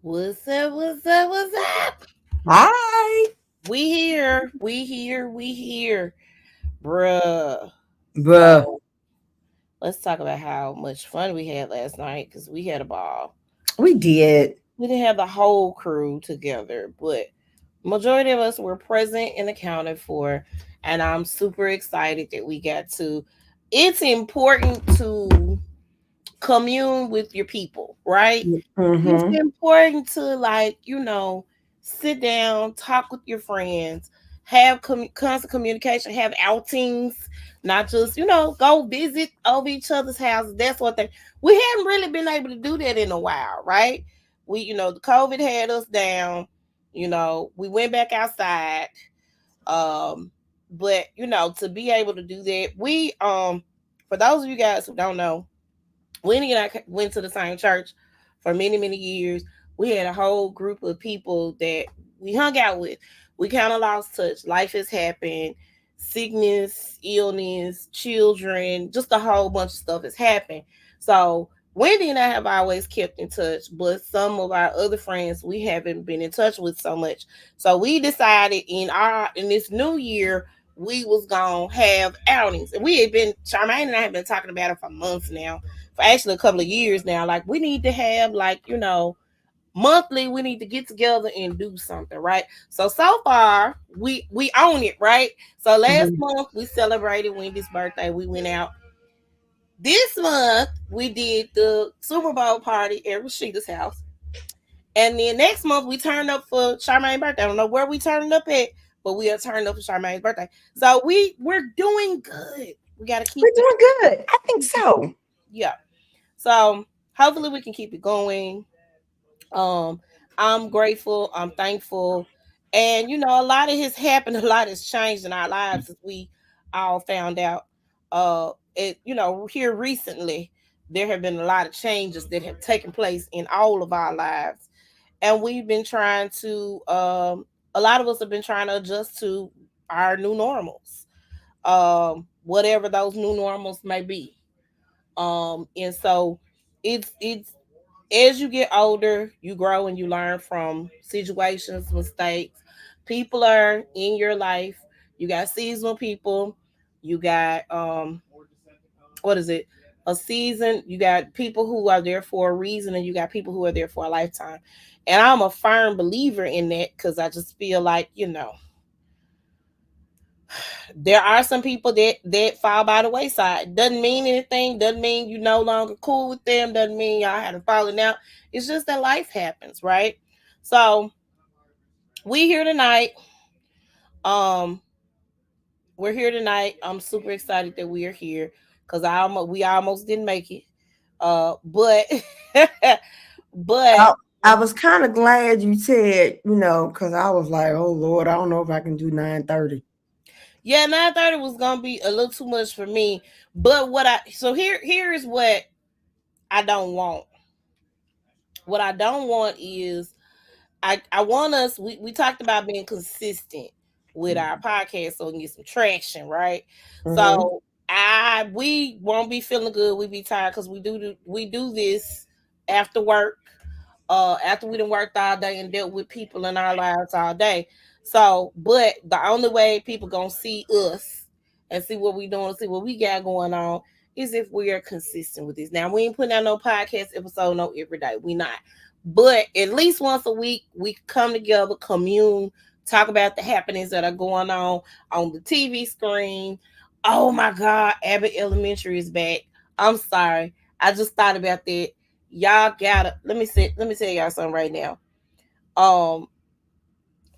What's up? What's up? What's up? Hi, We here. We here. We here. Bruh. bruh. So let's talk about how much fun we had last night because we had a ball. We did. We didn't have the whole crew together, but majority of us were present and accounted for. And I'm super excited that we got to. It's important to commune with your people, right? It's Mm-hmm. important to sit down, talk with your friends, have constant communication, have outings, not just go visit over each other's houses. That's what they. We haven't really been able to do that in a while, right? The COVID had us down. We went back outside. Um, but to be able to do that, for those of you guys who don't know, Winnie and I went to the same church for many, many years. We had a whole group of people that we hung out with. We kind of lost touch. Life has happened, sickness, illness, children, just a whole bunch of stuff has happened. So Wendy and I have always kept in touch, but some of our other friends we haven't been in touch with so much. So we decided in this new year we was gonna have outings, and we had been Charmaine and I have been talking about it for months now, for actually a couple of years now. Like we need to have monthly. We need to get together and do something, right? So far we own it, right? So last Mm-hmm. month we celebrated Wendy's birthday. We went out. This month we did the Super Bowl party at Rashida's house. And then next month we turned up for Charmaine's birthday. I don't know where we turning up at, but we are turning up for Charmaine's birthday. So we're doing good. We gotta keep We're it. doing good. I think so. Yeah. So hopefully we can keep it going. Um, I'm grateful. I'm thankful, and a lot has happened. A lot has changed in our lives as we all found out. Here recently, there have been a lot of changes that have taken place in all of our lives, and we've been trying to. A lot of us have been trying to adjust to our new normals, whatever those new normals may be. And so it's as you get older, you grow and you learn from situations, mistakes. People are in your life. You got seasonal people. You got what is it? A season. You got people who are there for a reason, and you got people who are there for a lifetime. And I'm a firm believer in that because I just feel like there are some people that fall by the wayside. Doesn't mean anything. Doesn't mean you no longer cool with them. Doesn't mean y'all had a falling out. It's just that life happens, right? So we here tonight. Um, we're here tonight. I'm super excited that we are here because we almost didn't make it. But but I was kind of glad you said, because I was like, oh Lord, I don't know if I can do 9:30. yeah, 9:30 was gonna be a little too much for me. But here is what I don't want. What I don't want is I want us we talked about being consistent with our podcast so we can get some traction, right? Mm-hmm. So I we won't be feeling good, we be tired because we do this after work, after we done worked all day and dealt with people in our lives all day. So, but the only way people gonna see us and see what we doing, see what we got going on is if we are consistent with this. Now we ain't putting out no podcast episode no every day. We not. But at least once a week we come together, commune, talk about the happenings that are going on the TV screen. Oh my God, Abbott Elementary is back. I'm sorry. I just thought about that. Y'all gotta let me tell y'all something right now. Um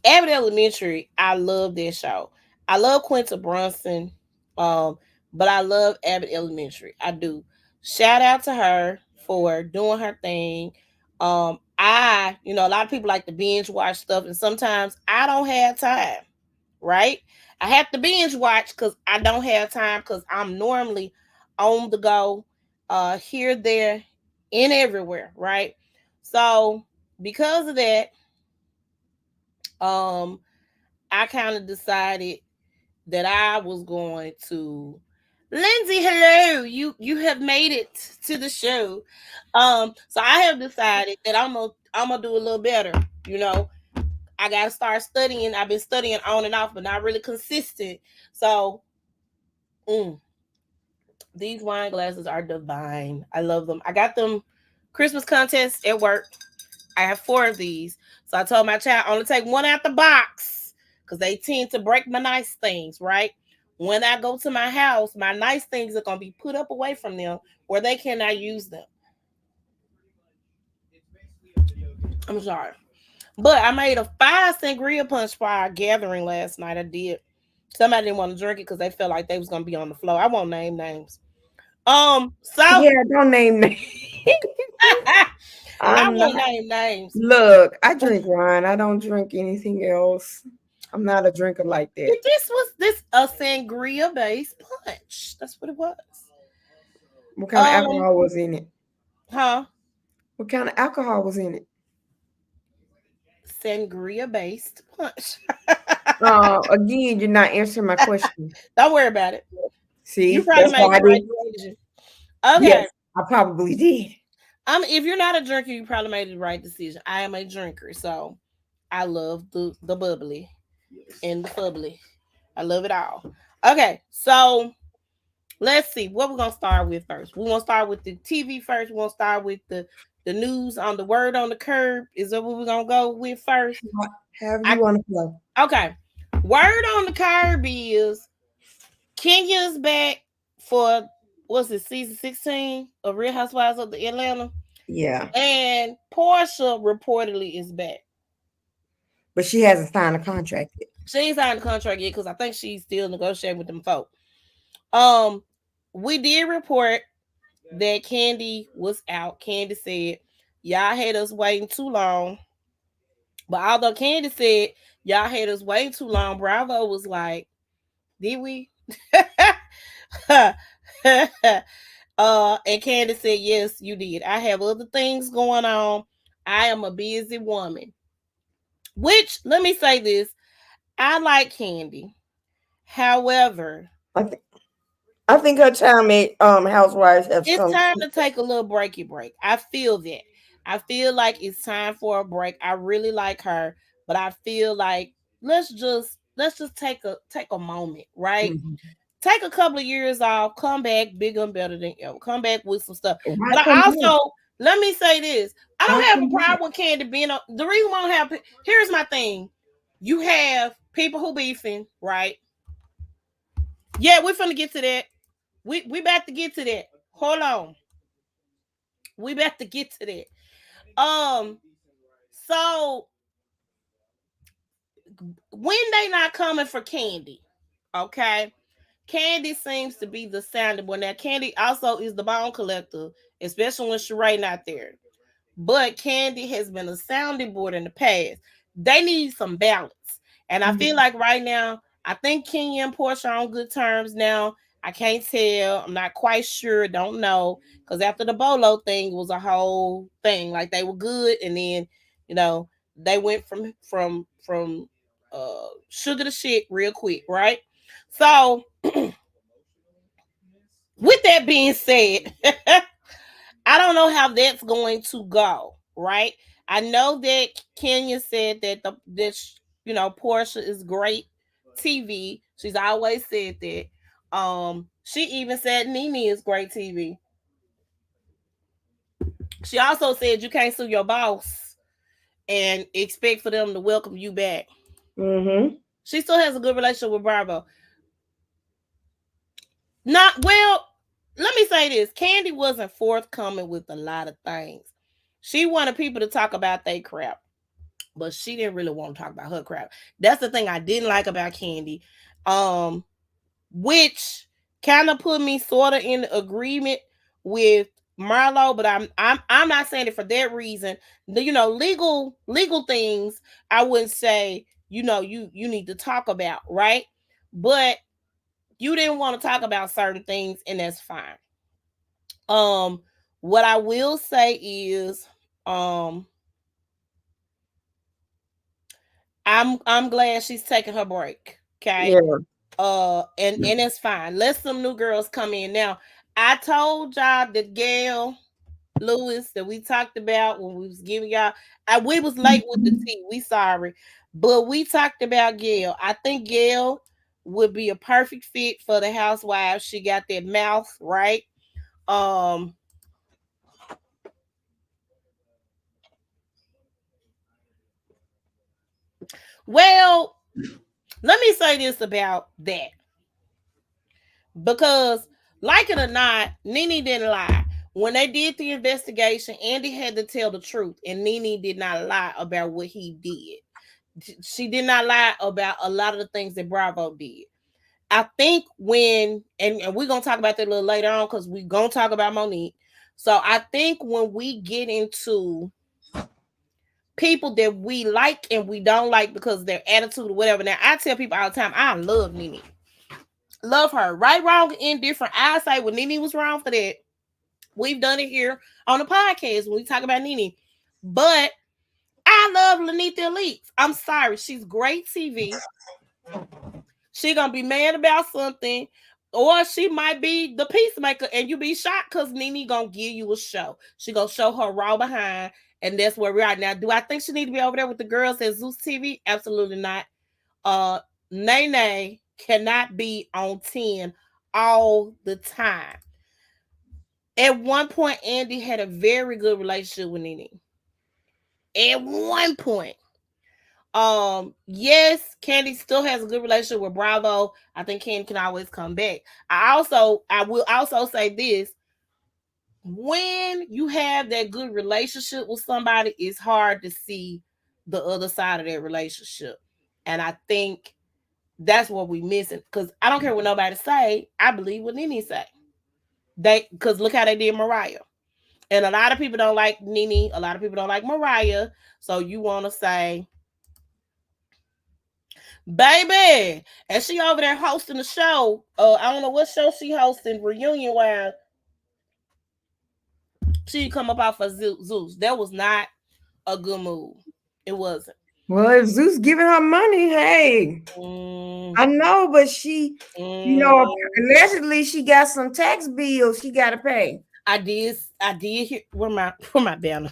Abbott Elementary, I love that show. I love Quinta Brunson, um, but I love Abbott Elementary. I do. Shout out to her for doing her thing. A lot of people like to binge watch stuff, and sometimes I don't have time, right? I have to binge watch because I don't have time because I'm normally on the go, here, there, and everywhere, right? So because of that, um, I kind of decided that I was going to Lindsay, hello. You have made it to the show. So I have decided that I'm gonna do a little better. You know, I gotta start studying. I've been studying on and off, but not really consistent. So mm, these wine glasses are divine. I love them. I got them Christmas contest at work. I have four of these. So I told my child only take one out the box because they tend to break my nice things, right? When I go to my house, my nice things are gonna be put up away from them where they cannot use them. I'm sorry. But I made a 5 sangria punch for our gathering last night. I did. Somebody didn't want to drink it because they felt like they was gonna be on the floor. I won't name names. So Yeah, don't name names. I I'm not. won't name names. Look, I drink wine. I don't drink anything else. I'm not a drinker like that. This a sangria based punch. That's what it was. What kind of Um, alcohol was in it? huh? What kind of alcohol was in it? Sangria based punch. Again, you're not answering my question. Don't worry about it. You See, probably that's made why I the right did. decision. Okay. Yes, I probably did. If you're not a drinker, you probably made the right decision. I am a drinker, so I love the bubbly and the bubbly. I love it all. Okay, so let's see what we're gonna start with first. We're gonna start with the TV first. We're gonna start with the news on the word on the curb. Is that what we're gonna go with first? However you I want to flow. okay. Word on the curb is Kenya's back for what's it, season 16 of Real Housewives of the Atlanta. Yeah, And Porsha reportedly is back. but she hasn't signed a contract yet. She ain't signed the contract yet because I think she's still negotiating with them folk. Um, we did report that Candy was out. Candy said, y'all had us waiting too long. But although Candy said, y'all had us waiting too long, Bravo was like, did we? And Candy said, yes, you did. I have other things going on. I am a busy woman. Which, let me say this, I like Candy. However, I, th- I think her time at Housewives has it's come. time to take a little breaky break. I feel that. I feel like it's time for a break. I really like her, but I feel like let's just take a moment, right? Mhm. Take a couple of years off, come back bigger and better than ever. Come back with some stuff. Why But come I back? also let me say this: I Why don't have come a back? problem with Candy being on. The reason why I don't have here's my thing: you have people who beefing, right? Yeah, we're finna get to that. We about to get to that. Hold on, we about to get to that. So when they not coming for Candy, okay? Candy seems to be the sounding board. Now, Candy also is the bone collector, especially when Sheree not there. But Candy has been a sounding board in the past. They need some balance. And I feel Mhm. like right now, I think Kenya and Porsche are on good terms now. I can't tell. I'm not quite sure. Don't know. Because after the Bolo thing was a whole thing. Like they were good. And then, you know, they went from sugar to shit real quick, right? So with that being said, I don't know how that's going to go, right? I know that Kenya said that this Porsha is great TV. She's always said that. She even said Nene is great TV. She also said you can't sue your boss and expect for them to welcome you back. Mhm. She still has a good relationship with Bravo. Not well. Let me say this: Candy wasn't forthcoming with a lot of things. She wanted people to talk about their crap, but she didn't really want to talk about her crap. That's the thing I didn't like about Candy, um, which kind of put me sort of in agreement with Marlo, but I'm not saying it for that reason. Legal things I wouldn't say you need to talk about, right? But you didn't want to talk about certain things, and that's fine. Um, what I will say is, um, I'm glad she's taking her break. Okay. Yeah. And it's fine. Let some new girls come in. Now, I told y'all that Gail Lewis that we talked about when we was giving y'all. We was late with the tea. We sorry, but we talked about Gail. I think Gail would be a perfect fit for the housewives. She got that mouth right. Um, well, let me say this about that because, like it or not, Nene didn't lie. When they did the investigation, Andy had to tell the truth, and Nene did not lie about what he did. She did not lie about a lot of the things that Bravo did. I think and we're gonna talk about that a little later on because we're gonna talk about Monique. So I think when we get into people that we like and we don't like because of their attitude or whatever. Now I tell people all the time, I love Nene. Love her. Right, wrong, indifferent. I say when Nene was wrong for that. We've done it here on the podcast when we talk about Nene. But I love Lanita Elite. I'm sorry. She's great TV. She gonna be mad about something, or she might be the peacemaker, and you be shocked because Nene gonna give you a show. She gonna show her raw behind, and that's where we're at now. Do I think she need to be over there with the girls at Zeus TV? Absolutely not. Uh, Nene cannot be on 10 all the time. At one point, Andy had a very good relationship with Nene. At one point. Yes, Candy still has a good relationship with Bravo. I think Candy can always come back. I will also say this: when you have that good relationship with somebody, it's hard to see the other side of that relationship. And I think that's what we missing. Because I don't care what nobody say, I believe what Nene say. Because look how they did Mariah. And a lot of people don't like Nene, a lot of people don't like Mariah. So you want to say, baby, and she over there hosting the show. I don't know what show she hosting, reunion wise. She come up off of Zeus. That was not a good move. It wasn't. Well, if Zeus giving her money, hey, Mm, I know, but she, mm. allegedly she got some tax bills she got to pay. I did hear where my banner.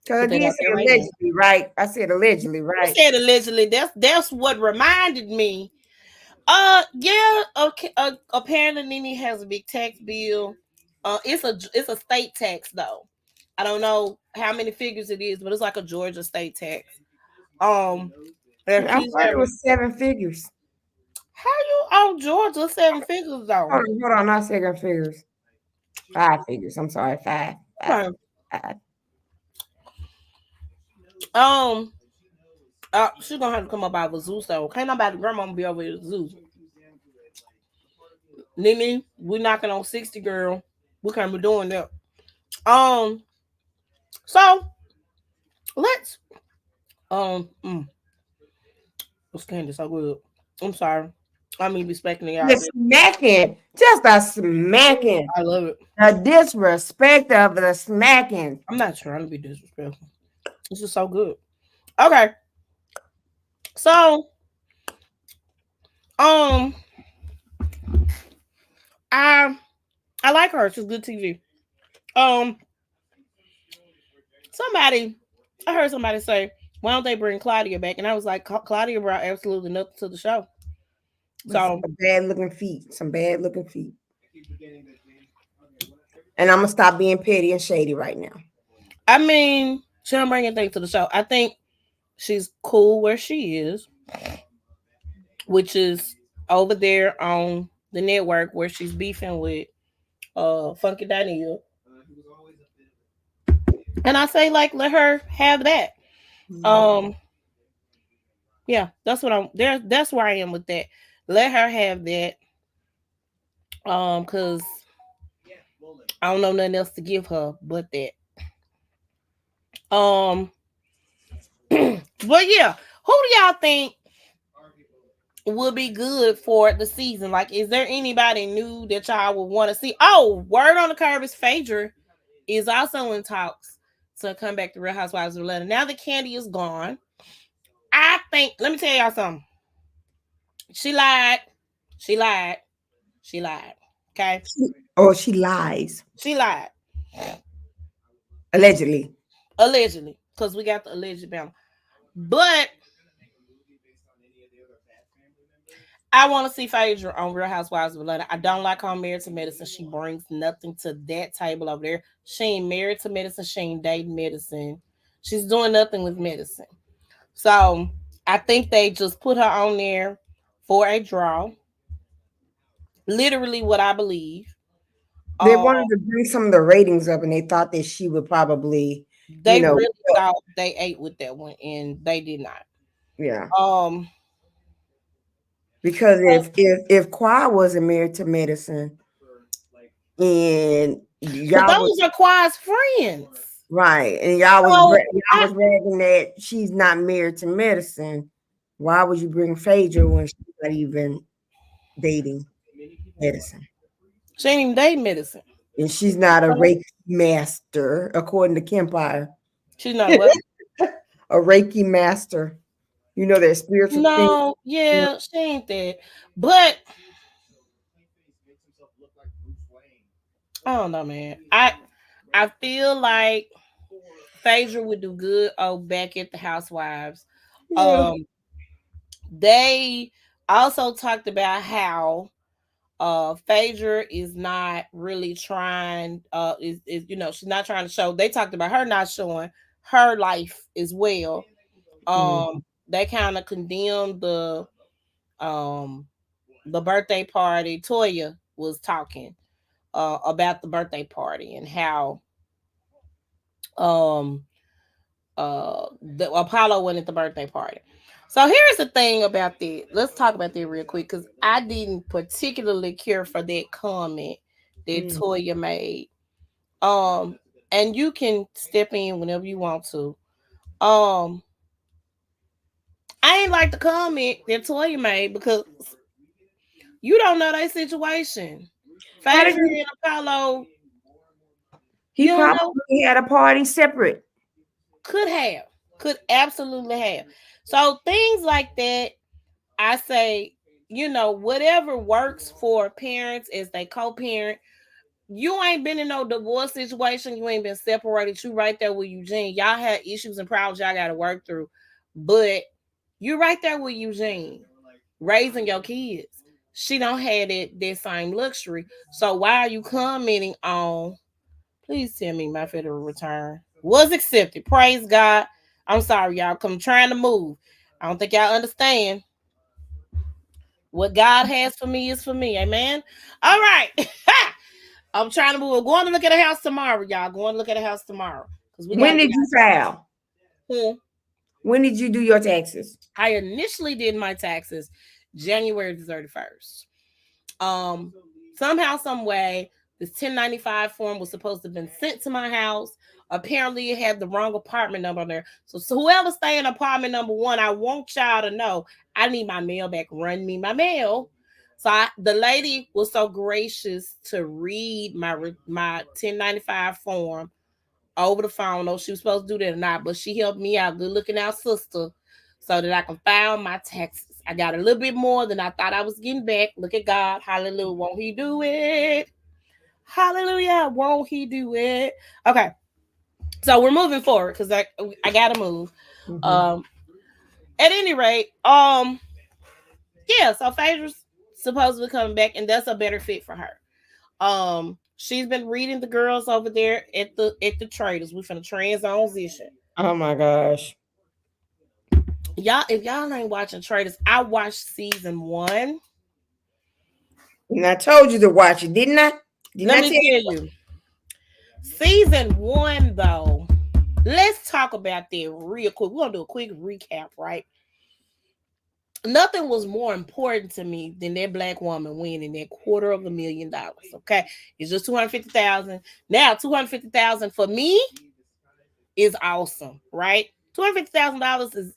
Because I Put that did out say there right now. allegedly, right? I said allegedly, You right? said allegedly. That's what reminded me. Yeah. Okay. Apparently, Nene has a big tax bill. It's a state tax though. I don't know how many figures it is, but it's like a Georgia state tax. Um, and I she's thought it having was 7 figures. how you on Georgia 7 figures though? Hold on, not 7 figures. 5 figures. I'm sorry, five. Five. Okay. Five. Um, she's gonna have to come up out with Zeus though. Can't nobody grandma be over here with Zeus. Nene, we knocking on 60, girl. We can't be doing that. Um, so let's um. What's candy so good? I'm sorry. I mean respecting y'all. The smacking. Just a smacking. I love it. The disrespect of the smacking. I'm not trying to be disrespectful. This is so good. Okay. So um I I like her. She's good TV. Um somebody I heard somebody say, why don't they bring Claudia back? And I was like, Claudia brought absolutely nothing to the show. Some So bad looking feet. Some bad looking feet. And I'm gonna stop being petty and shady right now. I mean, she don't bring anything to the show. I think she's cool where she is, which is over there on the network where she's beefing with Funky Daniel. And I say like let her have that. Um yeah, that's what I'm there. That's where I am with that. Let her have that. Cause I don't know nothing else to give her but that. Um but yeah, who do y'all think would be good for the season? Like, is there anybody new that y'all would want to see? Oh, word on the curve is Phaedra is also in talks to come back to Real Housewives of Atlanta. Now that Candy is gone, I think. Let me tell y'all something. She lied. She lied. She lied. Okay. Or she lies. She lied. Allegedly. Allegedly. Because we got the alleged balance. But I want to see Phaedra on Real Housewives of Atlanta. I don't like her married to medicine. She brings nothing to that table over there. She ain't married to medicine. She ain't dating medicine. She's doing nothing with medicine. So I think they just put her on there for a draw. Literally what I believe. They Uh, wanted to bring some of the ratings up, and they thought that she would probably, you they know, really thought they ate with that one and they did not. yeah. Um, Because if Qua wasn't married to medicine and but y'all was those are Quad's friends. right, and So y'all was bragging that she's not married to medicine, why would you bring Phaedra when she's not even dating medicine? she ain't even dating medicine. And she's not a Reiki master, according to Kempire. She's not what? A Reiki master. You know that spiritual thing. No, yeah, she ain't that. But I don't know, man. I feel like Phaedra would do good back at the Housewives. Yeah. Um, they also talked about how Phaedra is not really trying is she's not trying to show. They talked about her not showing her life as well. Mhm. They kind of condemned um the birthday party. Toya was talking about the birthday party and how um the Apollo went at the birthday party. So here's the thing about that. Let's talk about that real quick because I didn't particularly care for that comment that Mhm. Toya made. Um, and you can step in whenever you want to. Um, I ain't like the comment that Toya made because you don't know their situation. How did Phaedra you? and Apollo, He you don't know, probably had a party separate. could have, could absolutely have. So things like that I say, whatever works for parents as they co-parent. You ain't been in no divorce situation. You ain't been separated. You right there with Eugene. Y'all had issues and problems y'all got to work through, but you right there with Eugene, raising your kids. She don't have that same luxury. So why are you commenting on? Please tell me my federal return was accepted. Praise God. I'm sorry, y'all. Come trying to move. I don't think y'all understand. What God has for me is for me. Amen. All right. I'm trying to move. We're going to look at a house tomorrow, y'all. Going to look at a house tomorrow. Because we got When to did get you file? out. When did you do your taxes? I initially did my taxes January the 31st. Um, Somehow, some way, this 1095 form was supposed to have been sent to my house. Apparently, it had the wrong apartment number on there. So whoever stay in apartment number one, I want y'all to know I need my mail back. Run me my mail. So the lady was so gracious to read my 1095 form over the phone. No, she was supposed to do that or not, but she helped me out. Good looking out, sister, so that I can file my taxes. I got a little bit more than I thought I was getting back. Look at God. Hallelujah. Won't he do it? Hallelujah. Won't he do it? Okay. So we're moving forward because I gotta move. Mhm. Um at any rate, yeah, so Phaedra's supposedly coming back, and that's a better fit for her. She's been reading the girls over there at the Traitors. We finna transition. Oh my gosh. Y'all, if y'all ain't watching Traitors, I watched season one. And I told you to watch it, didn't I? Didn't Let I me tell you? tell you, season one though. Let's talk about that real quick. We're gonna do a quick recap, right? Nothing was more important to me than that black woman winning that $250,000. Okay, it's just 250,000. Now 250,000 for me is awesome, right? $250,000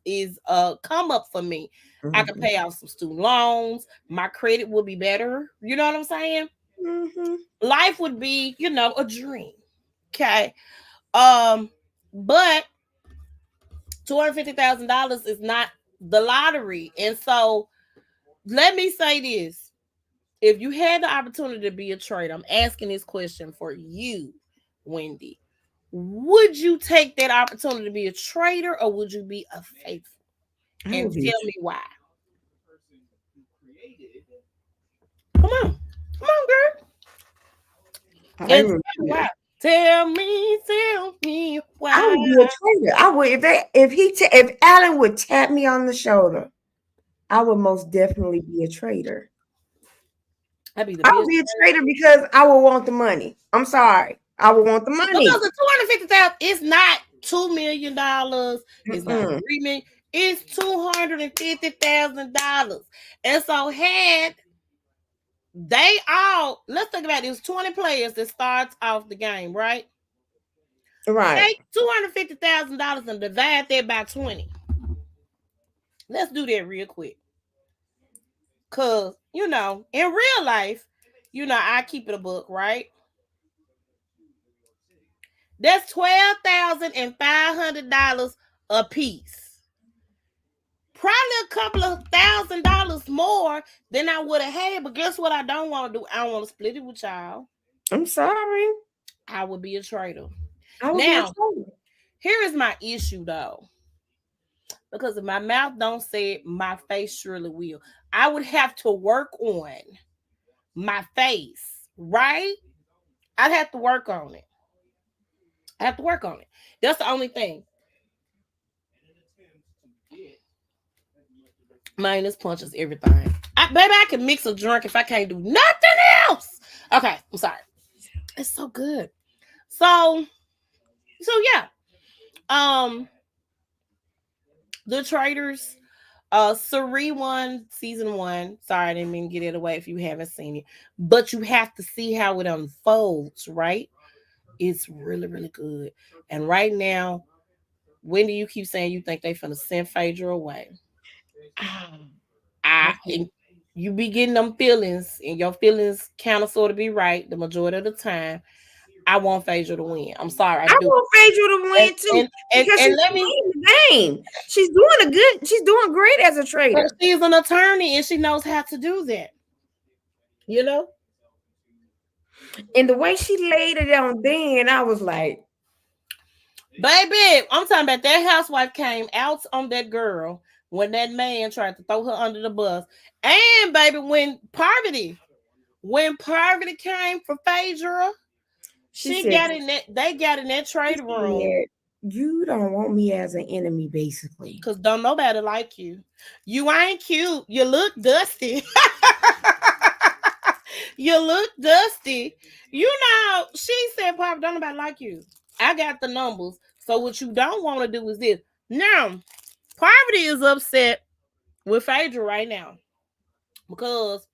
is a come up for me. I could Mhm. pay off some student loans. My credit will be better. You know what I'm saying? Mhm. Life would be, a dream. Okay. But $250,000 is not the lottery. And so let me say this. If you had the opportunity to be a trader, I'm asking this question for you, Wendy. Would you take that opportunity to be a trader or would you be a faithful? I And would be. tell me why. Come on. Come on, girl. I And would. tell me why. Tell me I why. would be a trader. I would if Alan would tap me on the shoulder, I would most definitely be a trader. I'd be the I would best be a trader. trader because I would want the money. I'm sorry. I would want the Because money. the 250,000 is not $2 million. It's not Mm-mm. 3 million. It's $250,000. And so had they all let's think about this 20 players that starts off the game, right? Right. Take $250,000 and divide that by 20. Let's do that real quick. Cause in real life, I keep it a book, right? That's $12,500 a piece. Probably a couple of $1,000 more than I would have had. But guess what I don't want to do? I don't want to split it with y'all. I'm sorry. I would be a trader. I would be a Now, trader. here is my issue though. Because if my mouth don't say it, my face surely will. I would have to work on my face, right? I'd have to work on it. I have to work on it. That's the only thing. Minus punches everything. Baby, I can mix a drink if I can't do nothing else. Okay, I'm sorry. It's so good. So yeah. Um, the Traitors, Suri won season one. Sorry, I didn't mean to get it away if you haven't seen it. But you have to see how it unfolds, right? It's really, really good. And right now, when do you keep saying you think they finna send Phaedra away? Ah, And you be getting them feelings, and your feelings kind of sort of be right the majority of the time. I want Phaedra to win. I'm sorry, I I do. want Phaedra to And win too and and, because and she's let me. playing the game. She's doing a good. She's doing great as a But trader. she's an attorney and she knows how to do that. You know, And the way she laid it on Dan, I was like, baby, I'm talking about that housewife came out on that girl when that man tried to throw her under the bus. And baby, when Parvati came for Phaedra, she she said, got in that. They got in that she trade room said, you don't want me as an enemy, basically. because don't nobody like you. You ain't cute. You look dusty. You look dusty. She said, Papa, don't nobody like you. I got the numbers. So what you don't want to do is this. Now, Poverty is upset with Phaedra right now because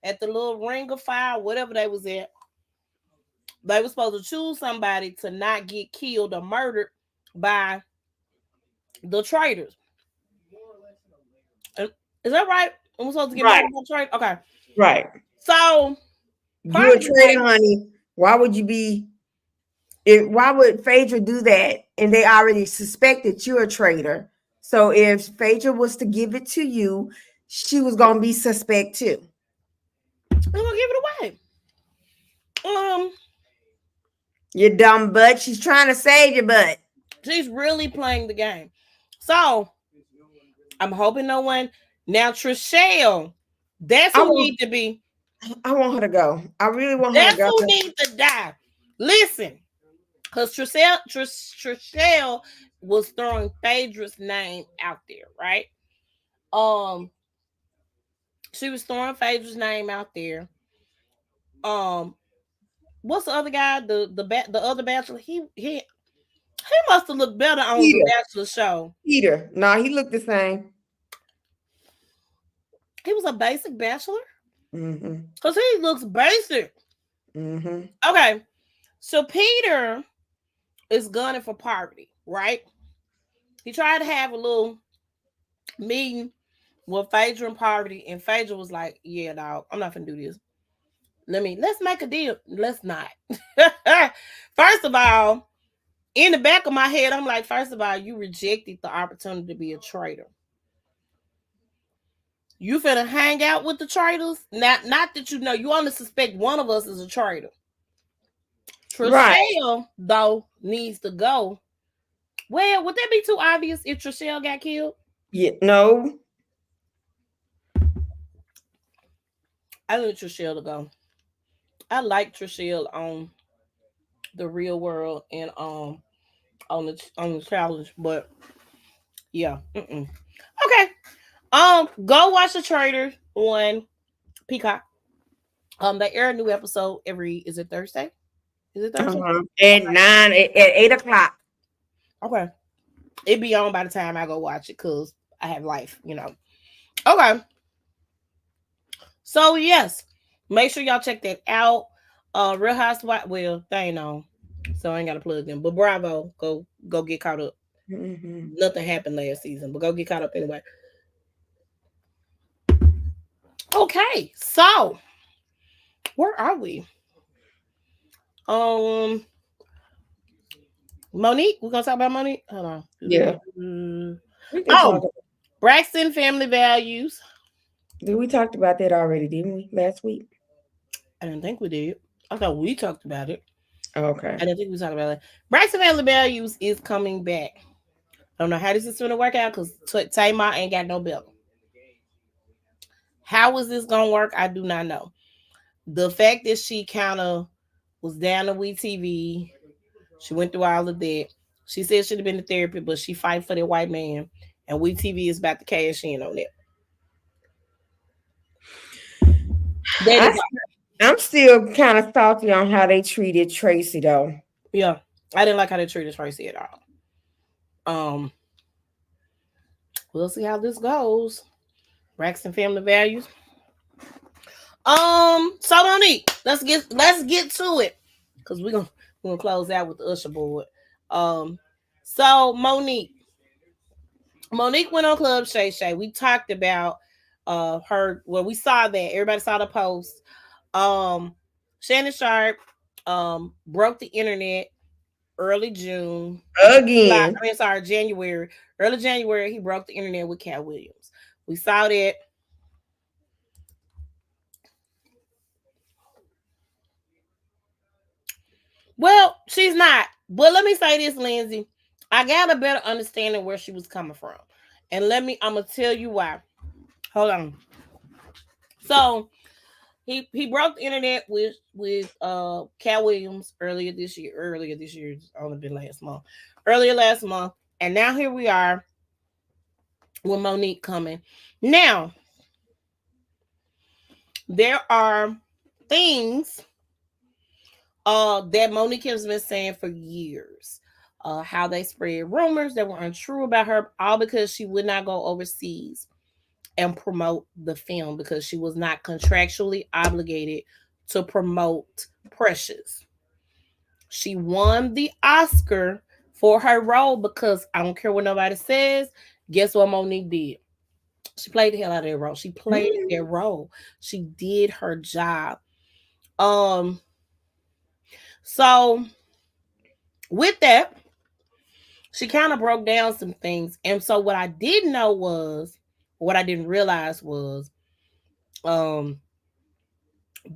at the little ring of fire, whatever they was at, they were supposed to choose somebody to not get killed or murdered by the traitors. Is that right? We're supposed to get Right, murdered by traitors? Okay. right. So You a Poverty trader, like, honey. Why would you be? Why would Phaedra do that? And they already suspected you're a traitor. So if Phaedra was to give it to you, she was gonna be suspect too. I'm gonna give it away. Um, You dumb butt. She's trying to save your butt. she's really playing the game. So I'm hoping no one now Trishelle. That's I who want need to be. I want her to go. I really want her to That's go. who needs to die. Listen, because Trishelle was throwing Phaedra's name out there, right? Um, she was throwing Phaedra's name out there. Um, what's the other guy? The other bachelor. He must have looked better on the Peter. Bachelor show. Peter. No, he looked the same. He was a basic bachelor Mm-hmm. because he looks basic. Mm-hmm. Okay, so Peter is gunning for Poverty, right? He tried to have a little meeting with Phaedra and Poverty, and Phaedra was like, "Yeah, dog, I'm not gonna do this. Let's make a deal. Let's not." First of all, in the back of my head, I'm like, first of all, you rejected the opportunity to be a traitor. You finna hang out with the traitors? Not that you know. You only suspect one of us is a traitor. Right. Trishelle, though, needs to go. Well, would that be too obvious if Trishelle got killed? Yeah, no. I need Trishelle to go. I like Trishelle on the real world and on the challenge, but yeah. Mm-mm. Okay. Go watch the Traitors on Peacock. They air a new episode every. Is it Thursday? Is it Thursday? At 9, at 8 o'clock. Okay. It be on by the time I go watch it because I have life, you know. Okay. So yes, make sure y'all check that out. Real Housewives. Well, they ain't on, so I ain't gotta plug them. But Bravo, go get caught up. Mm-hmm. Nothing happened last season, but go get caught up anyway. Okay, so where are we? Um, Monique. We're gonna talk about Monique. Hold on. Yeah, we can talk. Oh, Braxton family values. We talked about that already, didn't we? Last week. I didn't think we did. I thought we talked about it. Okay. I didn't think we talked about it. Braxton family values is coming back. I don't know how this is going to work out because Tamar ain't got no bill. How is this going to work? I do not know. The fact that she kind of was down to WeTV, she went through all of that. She said she'd have been to therapy, but she fight for that white man, and WeTV is about to cash in on it. That I, is, I'm still kind of salty on how they treated Tracy, though. yeah. I didn't like how they treated Tracy at all. Um, we'll see how this goes. Braxton family values. So Monique, let's get to it because we're gonna close out with the Usherboard. Um, so Monique went on Club Shay Shay. We talked about her. Well, we saw that everybody saw the post. Um, Shannon Sharp broke the internet early June. Again. I mean, sorry, January. Early January, he broke the internet with Cat Williams. We saw that. Well, she's not. But let me say this, Lindsay. I got a better understanding where she was coming from. And I'm gonna tell you why. Hold on. So he broke the internet with Cat Williams earlier this year. It's only been last month. Earlier last month. And now here we are with Monique coming. Now, there are things that Monique has been saying for years. How they spread rumors that were untrue about her, all because she would not go overseas and promote the film because she was not contractually obligated to promote Precious. She won the Oscar for her role because I don't care what nobody says. Guess what Monique did? She played the hell out of that role. She played that role. She did her job. Um, so with that, she kind of broke down some things. And so what I didn't know was, what I didn't realize was, um,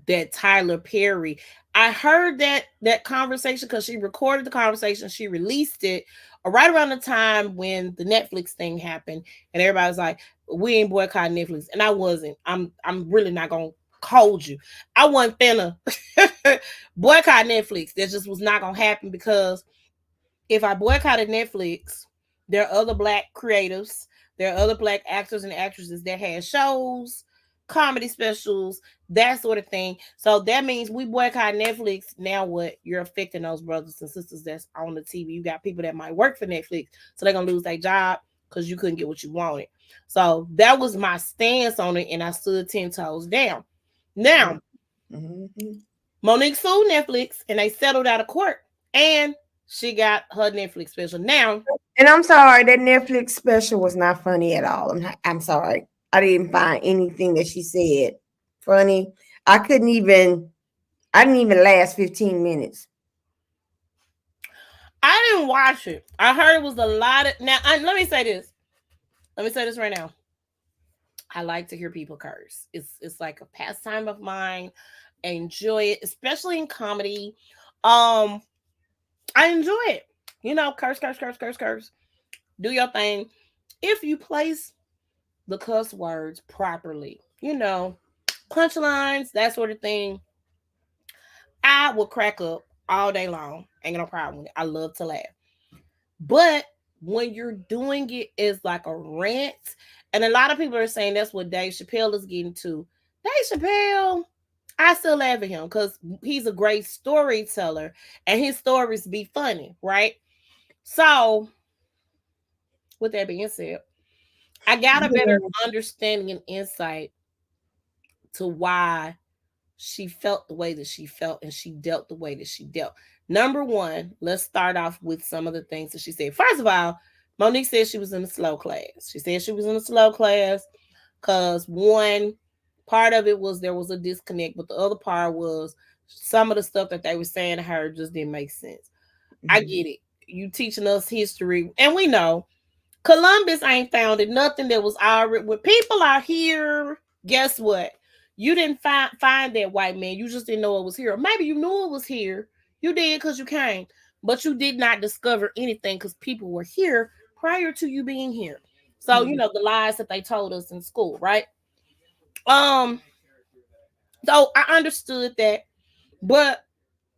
that Tyler Perry, I heard that conversation because she recorded the conversation, she released it right around the time when the Netflix thing happened, and everybody's like, "We ain't boycotting Netflix," and I wasn't. I'm really not gonna hold you. I wasn't finna boycott Netflix. That just was not gonna happen because if I boycotted Netflix, there are other black creatives, there are other black actors and actresses that had shows, comedy specials, that sort of thing. So that means we boycott Netflix. Now what? You're affecting those brothers and sisters that's on the TV. You got people that might work for Netflix, so they're gonna lose their job because you couldn't get what you wanted. So that was my stance on it, and I stood 10 toes down. Now, Mm-hmm. Monique sued Netflix and they settled out of court. And she got her Netflix special. Now, And I'm sorry, that Netflix special was not funny at all. I'm sorry. I didn't find anything that she said funny. I didn't even last 15 minutes. I didn't watch it. I heard it was a lot of. Now, let me say this. Let me say this right now. I like to hear people curse. It's like a pastime of mine. I enjoy it, especially in comedy. Um, I enjoy it. You know, curse, curse, curse, curse, curse. Do your thing. If you place the cuss words properly, you know, punchlines, that sort of thing, I will crack up all day long. Ain't no problem with it. I love to laugh. But when you're doing it as like a rant, and a lot of people are saying that's what Dave Chappelle is getting to. Dave Chappelle, I still laugh at him because he's a great storyteller and his stories be funny, right? So, with that being said, I got a better Yeah. understanding and insight to why she felt the way that she felt and she dealt the way that she dealt. Number one, let's start off with some of the things that she said. First of all, Monique said she was in a slow class. She said she was in a slow class because one part of it was there was a disconnect, but the other part was some of the stuff that they were saying to her just didn't make sense. I Mhm. get it. You teaching us history, and we know Columbus ain't founded nothing that was already. When people are here, guess what? You didn't find that white man. You just didn't know it was here. Or maybe you knew it was here. You did because you came, but you did not discover anything because people were here prior to you being here. So you Mhm. know the lies that they told us in school, right? Um, so I understood that, but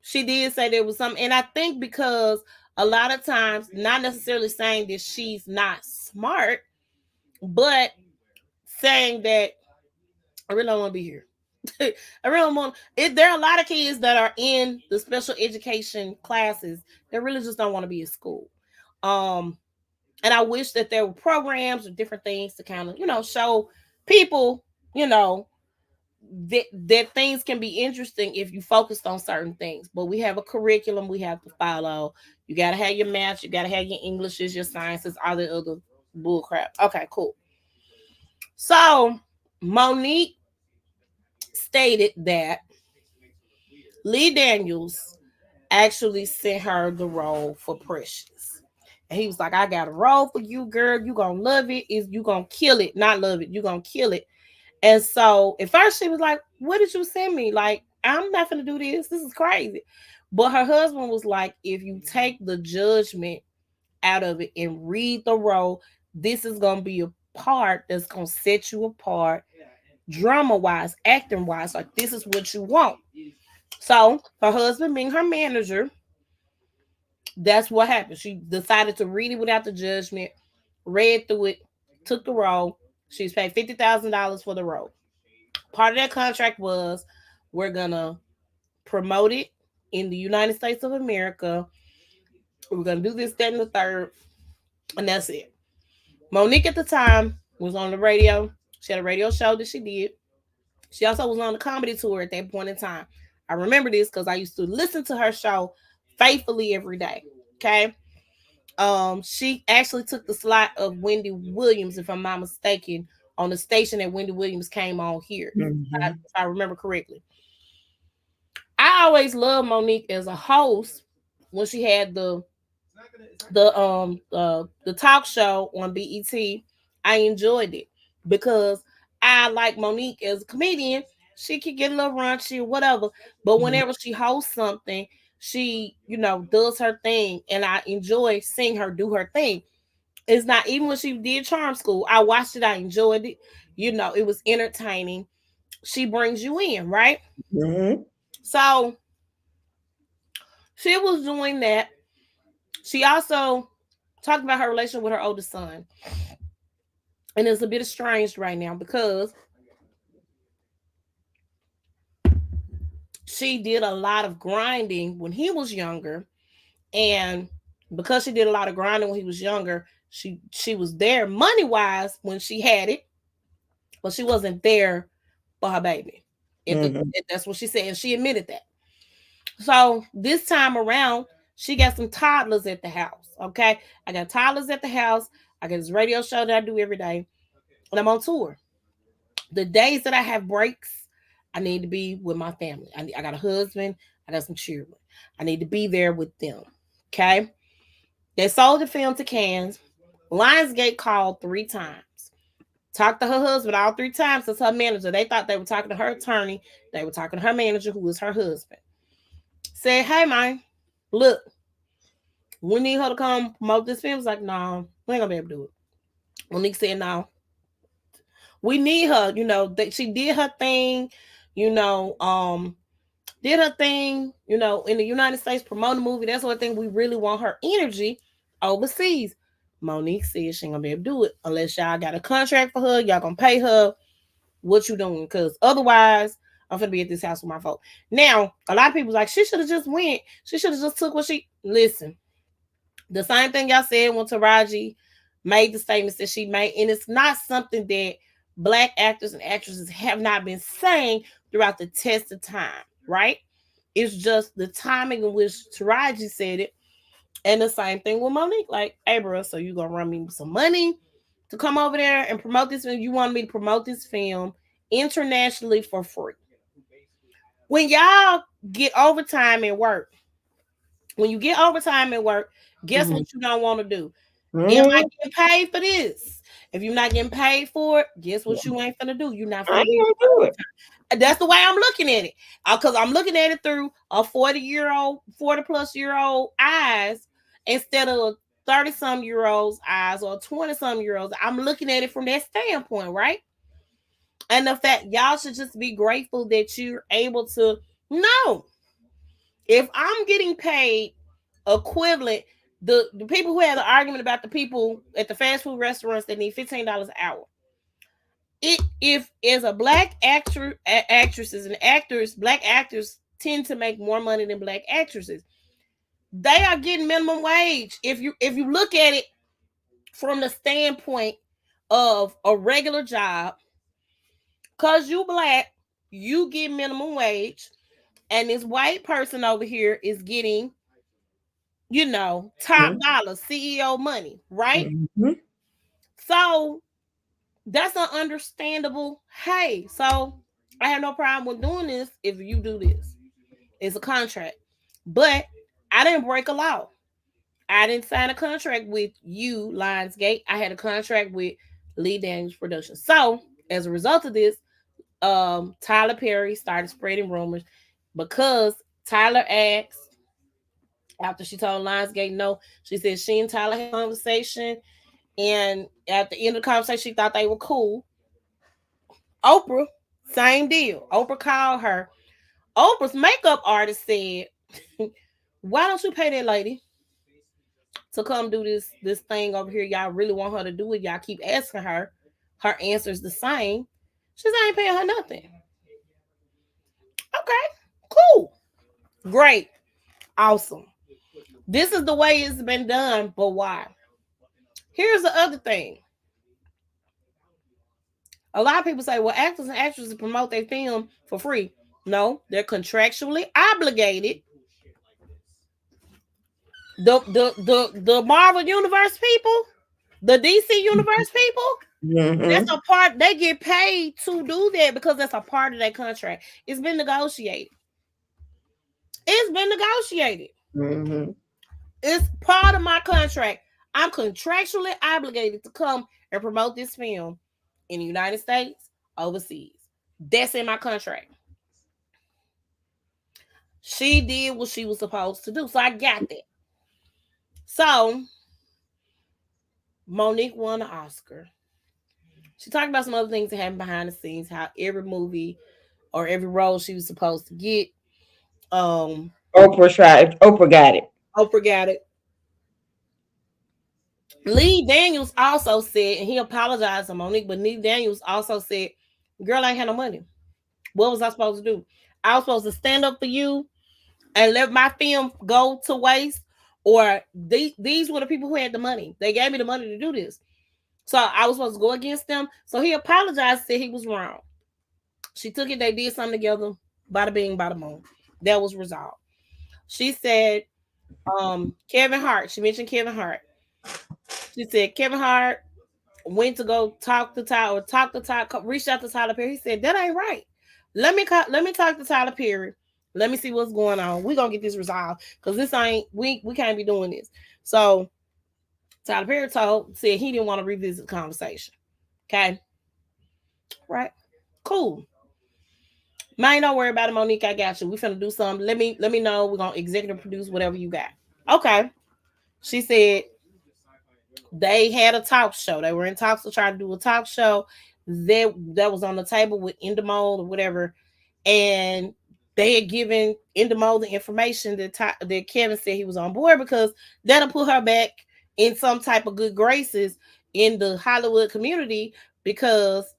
she did say there was something, and I think because a lot of times, not necessarily saying that she's not smart, but saying that I really don't want to be here. I really don't want it. There are a lot of kids that are in the special education classes that really just don't want to be at school. Um, and I wish that there were programs or different things to kind of, show people, you know, that things can be interesting if you focused on certain things. But we have a curriculum we have to follow. You gotta have your math, you gotta have your Englishes, your sciences, all the other bull crap. Okay, cool. So Monique stated that Lee Daniels actually sent her the role for Precious. And he was like, I got a role for you, girl. You gonna love it. Is you gonna kill it. Not love it. You gonna kill it. And so at first she was like, what did you send me? Like, I'm not gonna do this. This is crazy. But her husband was like, if you take the judgment out of it and read the role, this is gonna be a part that's gonna set you apart, drama wise, acting wise. Like, this is what you want. So her husband being her manager, that's what happened. She decided to read it without the judgment, read through it, took the role. She was paid $50,000 for the role. Part of that contract was we're gonna promote it in the United States of America. We're gonna do this, that, and the third, and that's it. Monique at the time was on the radio. She had a radio show that she did. She also was on the comedy tour at that point in time. I remember this because I used to listen to her show faithfully every day. Okay. She actually took the slot of Wendy Williams, if I'm not mistaken, on the station that Wendy Williams came on here, Mhm. if I remember correctly. I always loved Monique as a host when she had the talk show on BET. I enjoyed it because I like Monique as a comedian. She could get a little raunchy or whatever, but Mhm. whenever she hosts something, she does her thing, and I enjoy seeing her do her thing. It's not even when she did Charm School. I watched it. I enjoyed it. It was entertaining. She brings you in, right? Mhm. So she was doing that. She also talked about her relationship with her oldest son. And it's a bit estranged right now because she did a lot of grinding when he was younger. And because she did a lot of grinding when he was younger, she was there money wise when she had it, but she wasn't there for her baby. Mhm. That's what she said. And she admitted that. So this time around, she got some toddlers at the house. Okay. I got toddlers at the house. I got this radio show that I do every day. And I'm on tour. The days that I have breaks, I need to be with my family. I got a husband. I got some children. I need to be there with them. Okay. They sold the film to Cannes. Lionsgate called 3 times. Talked to her husband all 3 times as her manager. They thought they were talking to her attorney. They were talking to her manager, who was her husband. Said, hey, man, look, we need her to come promote this film. I was like, no, we ain't gonna be able to do it. Monique said, no, we need her. That she did her thing, you know, um, did her thing, in the United States, promoting the movie. That's one thing we really want her energy overseas. Monique said she ain't gonna be able to do it unless y'all got a contract for her. Y'all gonna pay her. What you doing? Because otherwise, I'm gonna be at this house with my folk. Now, a lot of people's like, she should have just went. She should have just took what she. Listen, the same thing y'all said when Taraji made the statements that she made, and it's not something that black actors and actresses have not been saying throughout the test of time, right? It's just the timing in which Taraji said it, and the same thing with Monique. Like, hey, bro, so you gonna run me some money to come over there and promote this film? You want me to promote this film internationally for free? When y'all get overtime at work, when you get overtime at work, guess what you don't want to do? Am I getting paid for this? If you're not getting paid for it, guess what you ain't finna do? You're not I finna ain't do gonna do it. That's the way I'm looking at it. Because I'm looking at it through a 40 plus year old eyes instead of 30 some year olds eyes or 20 some year olds. I'm looking at it from that standpoint, right? And the fact y'all should just be grateful that you're able to know if I'm getting paid equivalent. The people who had the argument about the people at the fast food restaurants that need $15 an hour. If as a black actresses and actors, black actors tend to make more money than black actresses. They are getting minimum wage. If you look at it from the standpoint of a regular job, cause you black, you get minimum wage, and this white person over here is getting, top dollar CEO money, right? Mm-hmm. So that's an understandable. Hey, so I have no problem with doing this if you do this. It's a contract. But I didn't break a law. I didn't sign a contract with you, Lionsgate. I had a contract with Lee Daniels Productions. So as a result of this, Tyler Perry started spreading rumors because Tyler asked after she told Lionsgate no. She said she and Tyler had a conversation, and at the end of the conversation, she thought they were cool. Oprah, same deal. Oprah called her. Oprah's makeup artist said, "Why don't you pay that lady to come do this thing over here? Y'all really want her to do it. Y'all keep asking her. Her answer's the same. She said, I ain't paying her nothing. Okay, cool, great, awesome. This is the way it's been done, but why? Here's the other thing. A lot of people say, well, actors and actresses promote their film for free. No, they're contractually obligated. The Marvel Universe people, the DC Universe people, Mm-hmm. that's a part. They get paid to do that because that's a part of their contract. It's been negotiated. It's been negotiated. Mm-hmm. It's part of my contract. I'm contractually obligated to come and promote this film in the United States, overseas. That's in my contract. She did what she was supposed to do. So I got that. So Monique won an Oscar. She talked about some other things that happened behind the scenes, how every movie or every role she was supposed to get, um, Oprah tried. Oprah got it. Oprah got it. Lee Daniels also said, and he apologized to Monique, but Lee Daniels also said, girl, I ain't had no money. What was I supposed to do? I was supposed to stand up for you and let my film go to waste, or these were the people who had the money. They gave me the money to do this. So I was supposed to go against them. So he apologized, said he was wrong. She took it, they did something together, bada bing, bada boom. That was resolved. She said, Kevin Hart, she mentioned Kevin Hart. She said Kevin Hart went to go talk to Tyler, reached out to Tyler Perry. He said, that ain't right. Let me talk to Tyler Perry. Let me see what's going on. We're gonna get this resolved. Because this ain't we can't be doing this. So Tyler Perry said he didn't want to revisit the conversation. Okay. Right? Cool. Man, don't worry about it, Monique. I got you. We finna do something. Let me know. We're gonna executive produce whatever you got. Okay. She said they had a talk show. They were in talks to try to do a talk show that was on the table with Endemol or whatever, and they had given Endemol the information that Kevin said he was on board because that'll put her back in some type of good graces in the Hollywood community because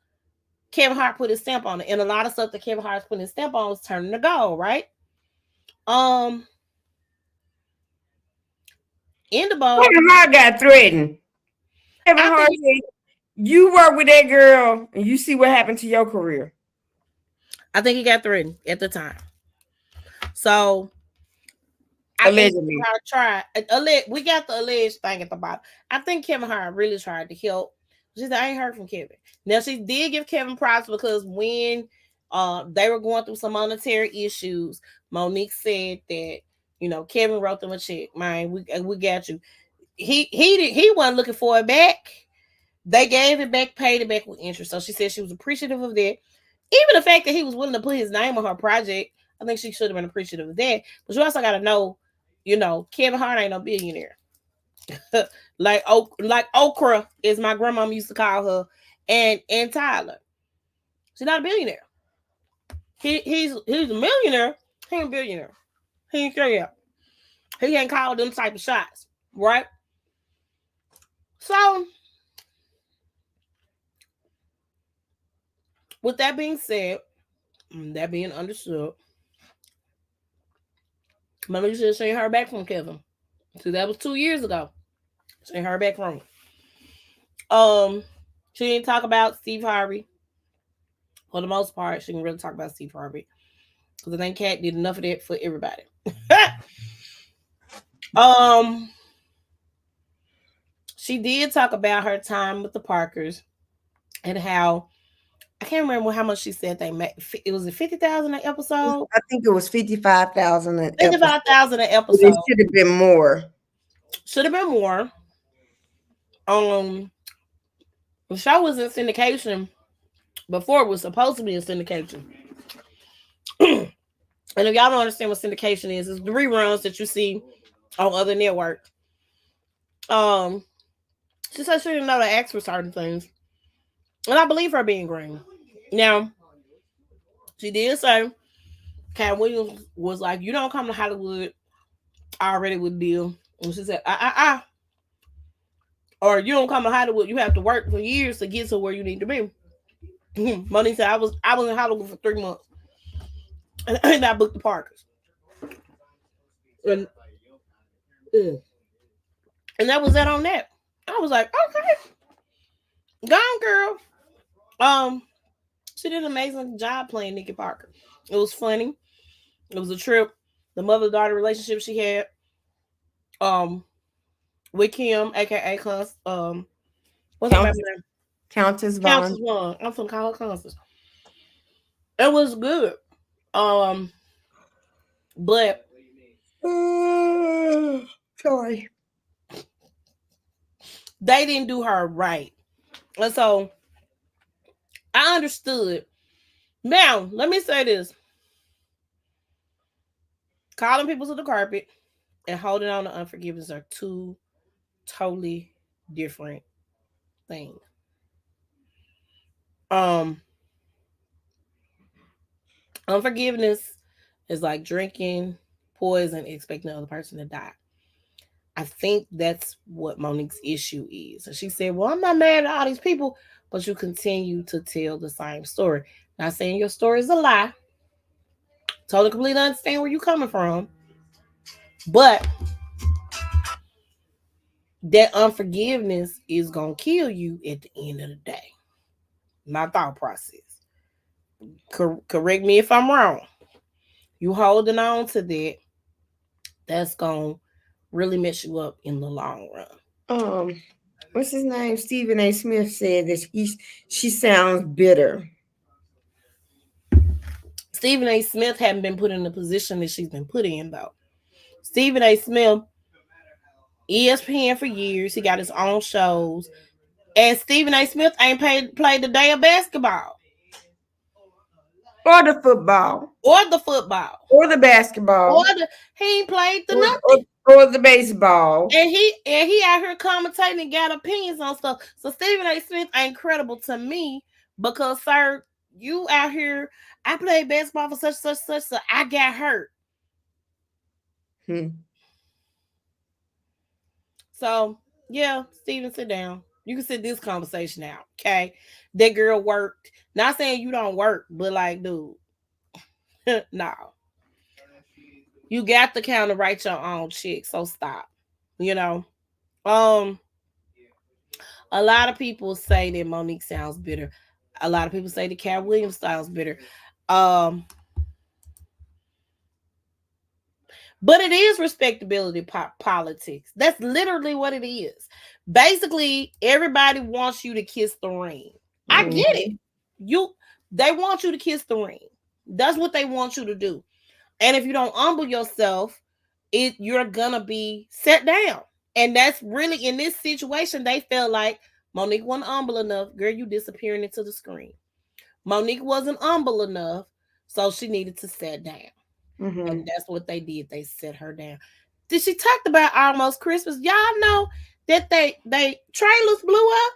Kevin Hart put his stamp on it, and a lot of stuff that Kevin Hart's putting his stamp on is turning to gold, right? Um, Endemol, Kevin Hart got threatened. Kevin I Hart think said, "You work with that girl, and you see what happened to your career." I think he got threatened at the time. So I think Kevin Allegedly. Hart we got the alleged thing at the bottom. I think Kevin Hart really tried to help. She said, I ain't heard from Kevin. Now she did give Kevin props because when they were going through some monetary issues, Monique said that, Kevin wrote them a check. Man, we got you. He wasn't looking for it back. They gave it back, paid it back with interest. So she said she was appreciative of that. Even the fact that he was willing to put his name on her project, I think she should have been appreciative of that. But you also got to know, Kevin Hart ain't no billionaire. like Okra is my grandmom used to call her, and Tyler. She's not a billionaire. He's a millionaire. He ain't a billionaire. He ain't there. He ain't called them type of shots, right? So with that being said, that being understood, Monique said she ain't heard back from Kevin. So that was 2 years ago. She ain't heard back from him. She didn't talk about Steve Harvey. For the most part, she didn't really talk about Steve Harvey. Because I think Kat did enough of that for everybody. um, she did talk about her time with the Parkers and how I can't remember how much she said they made. It was 50,000 an episode. I think it was 55,000 an episode. 55,000 an But it episode. should have been more. Should have been more. Um, the show was in syndication before it was supposed to be in syndication. And if y'all don't understand what syndication is, it's the reruns that you see on other networks. Um, she said she didn't know to ask for certain things, and I believe her being green. Now, she did say Cat Williams was like, "You don't come to Hollywood already with deal," and she said, or you don't come to Hollywood, you have to work for years to get to where you need to be." Monique said, "I was in Hollywood for 3 months, and I booked the Parkers, and and that was that on that." I was like, "Okay, gone girl." Um, she did an amazing job playing Nikki Parker. It was funny. It was a trip. The mother daughter relationship she had, um, with Kim, aka what's her Countess, name? Countess Countess Vaughn. Vaughn. I'm from call her Constance. It was good. Um, but Sorry. they didn't do her right, and so I understood. Now, let me say this: calling people to the carpet and holding on to unforgiveness are two totally different things. Um, Unforgiveness is like drinking poison, expecting the other person to die. I think that's what Monique's issue is. And she said, "Well, I'm not mad at all these people, but you continue to tell the same story. Not saying your story is a lie. Totally completely understand where you're coming from. But that unforgiveness is gonna kill you at the end of the day." My thought process. Correct me if I'm wrong. You holding on to that, that's gonna really mess you up in the long run. Um, what's his name? Stephen A. Smith said that she sounds bitter. Stephen A. Smith hadn't been put in the position that she's been put in though. Stephen A. Smith, ESPN for years, he got his own shows. And Stephen A. Smith ain't played the day of basketball. or the football, or the football, or the or basketball, the he ain't played the or nothing. the baseball. And he out here commentating and got opinions on stuff. So Stephen A. Smith ain't credible to me because, sir, you out here. I played basketball for such, so I got hurt. Hmm. So yeah, Stephen, sit down. You can sit this conversation out, okay? That girl worked. Not saying you don't work, but like, dude, no, you got to kind of write your own check. So stop. You know, um, a lot of people say that Monique sounds bitter. A lot of people say that Cat Williams sounds bitter. Um, but it is respectability politics. That's literally what it is. Basically, everybody wants you to kiss the ring. I get it. Mhm. You they want you to kiss the ring. That's what they want you to do. And if you don't humble yourself, you're gonna be set down. And that's really in this situation, they felt like Monique wasn't humble enough. Girl, you disappearing into the screen. Monique wasn't humble enough, so she needed to sit down. And Mhm. that's what they did. They set her down. Did she talked about almost Christmas? Y'all know that they trailers blew up.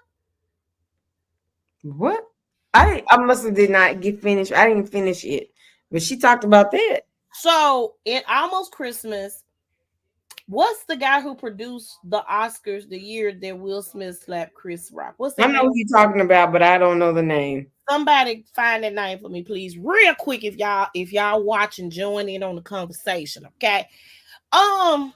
What? I must have did not get finished. I didn't finish it, but she talked about that. So in almost Christmas, what's the guy who produced the Oscars the year that Will Smith slapped Chris Rock? What's I that know man? who you're talking about, but I don't know the name. Somebody find that name for me, please, real quick. If y'all watching, join in on the conversation, okay? Um,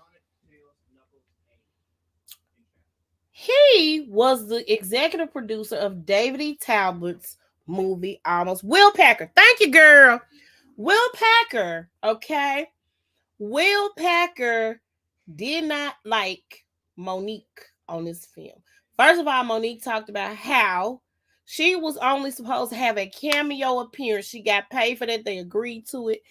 he was the executive producer of David E. Talbot's movie Almost. Will Packer, thank you, girl. Will Packer, okay. Will Packer did not like Monique on this film. First of all, Monique talked about how she was only supposed to have a cameo appearance. She got paid for that. They agreed to it.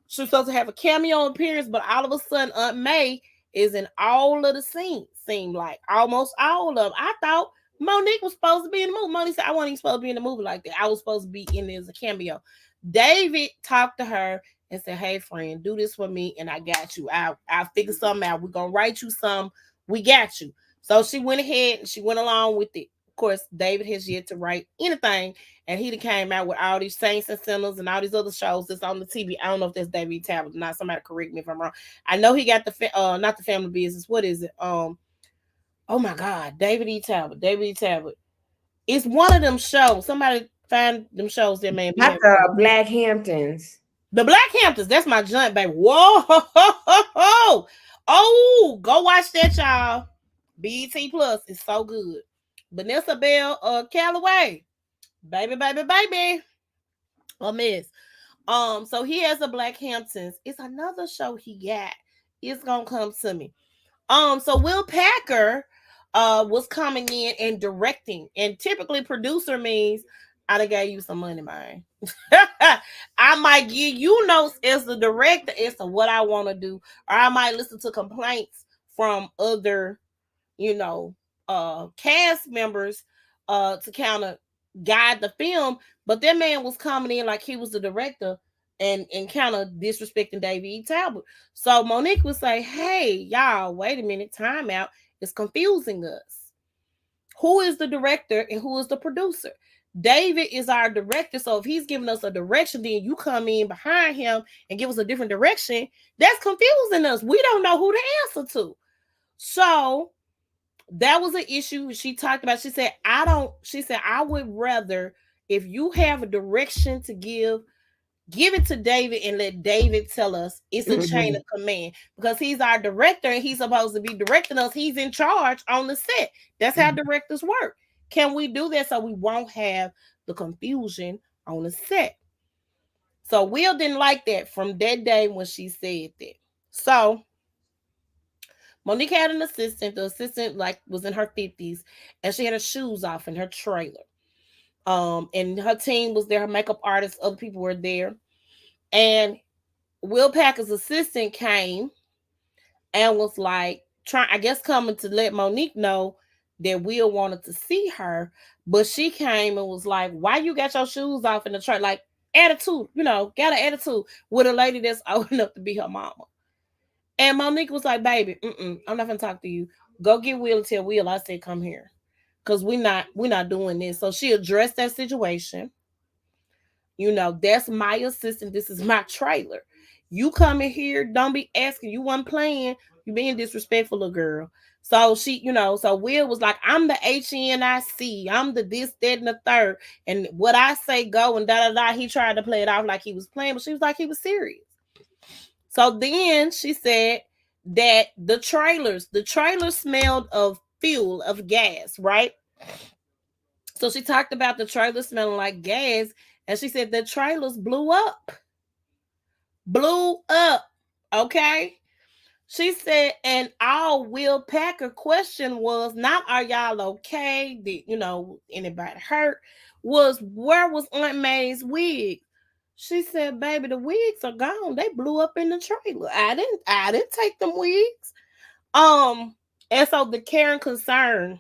She was supposed to have a cameo appearance, but all of a sudden, Aunt May is in all of the scenes. Seemed like almost all of them. I thought Monique was supposed to be in the movie. Monique said, I wasn't even supposed to be in the movie like that. I was supposed to be in there as a cameo. David talked to her and said, hey, friend, do this for me, and I got you. I'll figure something out. We're going to write you some. We got you. So she went ahead and she went along with it. Of course, David has yet to write anything, and he came out with all these Saints and Sinners and all these other shows that's on the TV. I don't know if that's David Talbot or not. Somebody correct me if I'm wrong. I know he got not the Family Business. What is it? Oh my God, David E. Talbot. David E. Talbot. It's one of them shows. Somebody find them shows that man be Not having. the Black Hamptons. The Black Hamptons. That's my joint, baby. Whoa, oh, go watch that, y'all. BET Plus is so good. Vanessa Bell, Calloway, baby, a miss. So he has a Black Hamptons. It's another show he got. It's gonna come to me. So Will Packer was coming in and directing, and typically producer means I done gave you some money, man. I might give you notes as the director as to what I want to do, or I might listen to complaints from other, you know, cast members to kind of guide the film. But that man was coming in like he was the director and kind of disrespecting David E. Talbot. So Monique would say, hey, y'all, wait a minute, time out. It's confusing us. Who is the director and who is the producer? David is our director. So if he's giving us a direction, then you come in behind him and give us a different direction. That's confusing us. We don't know who to answer to. So that was an issue she talked about. She said, I would rather if you have a direction to give it to David and let David tell us. It's a chain Mhm. of command because he's our director and he's supposed to be directing us. He's in charge on the set. That's how directors work. Can we do that so we won't have the confusion on the set? So Will didn't like that from that day when she said that. So Monique had an assistant. The assistant like was in her 50s and she had her shoes off in her trailer. And her team was there, her makeup artist, other people were there. And Will Packer's assistant came and was like trying, I guess, coming to let Monique know that Will wanted to see her, but she came and was like, "Why you got your shoes off in the trailer?" Like attitude, got an attitude with a lady that's old enough to be her mama. And Monique was like, baby, I'm not gonna talk to you. Go get Will and tell Will I said come here. Cause we're not doing this. So she addressed that situation. That's my assistant. This is my trailer. You come in here, don't be asking. You wasn't playing. You being disrespectful, little girl. So so Will was like, I'm the HNIC. I'm the this, that, and the third. And what I say go and da da da. He tried to play it off like he was playing, but she was like he was serious. So then she said that the trailers smelled of fuel, of gas, right? So she talked about the trailer smelling like gas, and she said the trailers blew up. Blew up. Okay. She said, and all Will Packer question was not, are y'all okay? Did anybody hurt? Was where was Aunt May's wig? She said, baby, the wigs are gone. They blew up in the trailer. I didn't take them wigs. And so the care and concern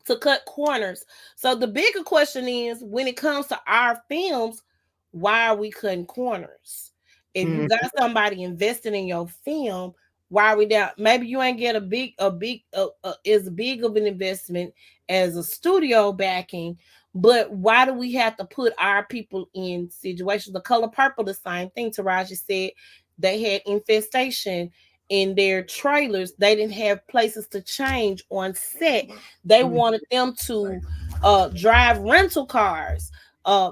to cut corners. So the bigger question is, when it comes to our films, why are we cutting corners? If you got somebody investing in your film, why are we down? Maybe you ain't get as big of an investment as a studio backing, but why do we have to put our people in situations? The Color Purple, the same thing. Taraji said they had infestation in their trailers. They didn't have places to change on set. They wanted them to drive rental cars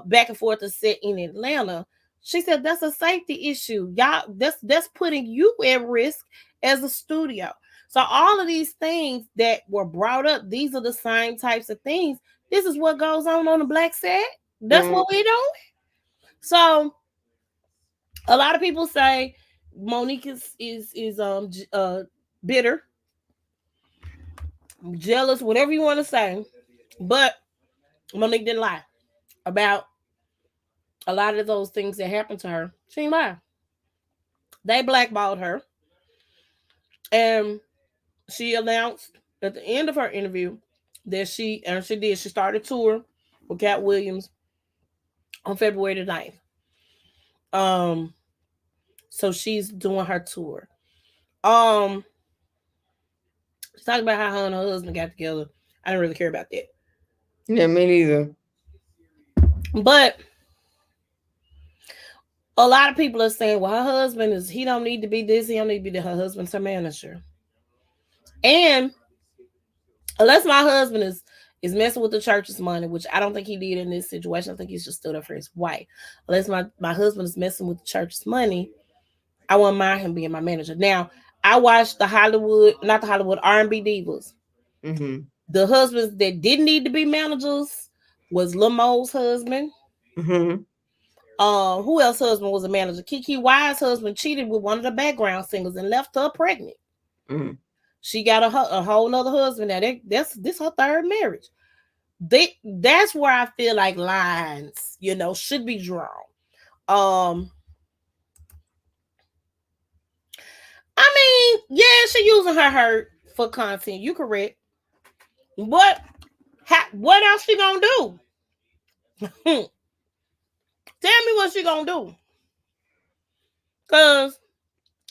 back and forth to set in Atlanta. She said that's a safety issue. Y'all, that's putting you at risk as a studio. So all of these things that were brought up, these are the same types of things. This is what goes on the black set. That's what we doing. So a lot of people say Monique is bitter, jealous, whatever you want to say. But Monique didn't lie about a lot of those things that happened to her. She didn't lie. They blackballed her. And she announced at the end of her interview that she started a tour with Cat Williams on February the 9th. So she's doing her tour. She's talking about how her and her husband got together. I didn't really care about that. Yeah, me neither. But a lot of people are saying, well, her husband he don't need to be this, he don't need to be her husband's her manager. And unless my husband is messing with the church's money, which I don't think he did in this situation. I think he's just stood up for his wife. Unless my husband is messing with the church's money, I wouldn't mind him being my manager. Now, I watched not the Hollywood, R&B Divas. Mm-hmm. The husbands that didn't need to be managers was Lamo's husband. Mm-hmm. Who else husband was a manager? Kiki Wise's husband cheated with one of the background singers and left her pregnant. Mm-hmm. She got a whole nother husband. Now this her third marriage. That's where I feel like lines, should be drawn. I mean, yeah, she using her hurt for content. You correct. What else she gonna do? Tell me what she gonna do. Cause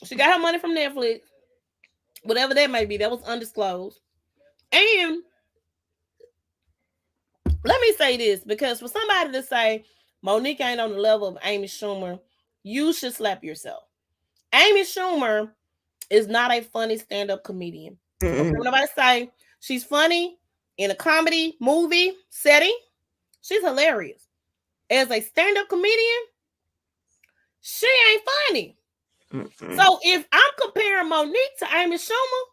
she got her money from Netflix, whatever that may be. That was undisclosed. And let me say this, because for somebody to say Monique ain't on the level of Amy Schumer, you should slap yourself. Amy Schumer is not a funny stand-up comedian. Okay, when nobody say she's funny in a comedy movie setting, she's hilarious. As a stand-up comedian, she ain't funny. So if I'm comparing Monique to Amy Schumer,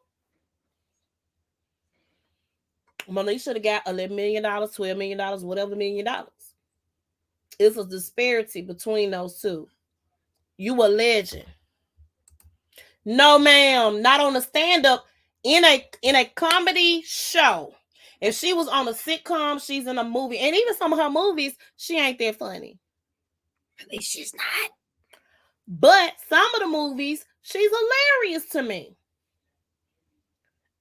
Monique should have got $11 million, $12 million, whatever $1 million. It's a disparity between those two. You a legend. No, ma'am, not on a stand-up. In a comedy show. If she was on a sitcom, she's in a movie. And even some of her movies, she ain't that funny. At least she's not. But some of the movies, she's hilarious to me.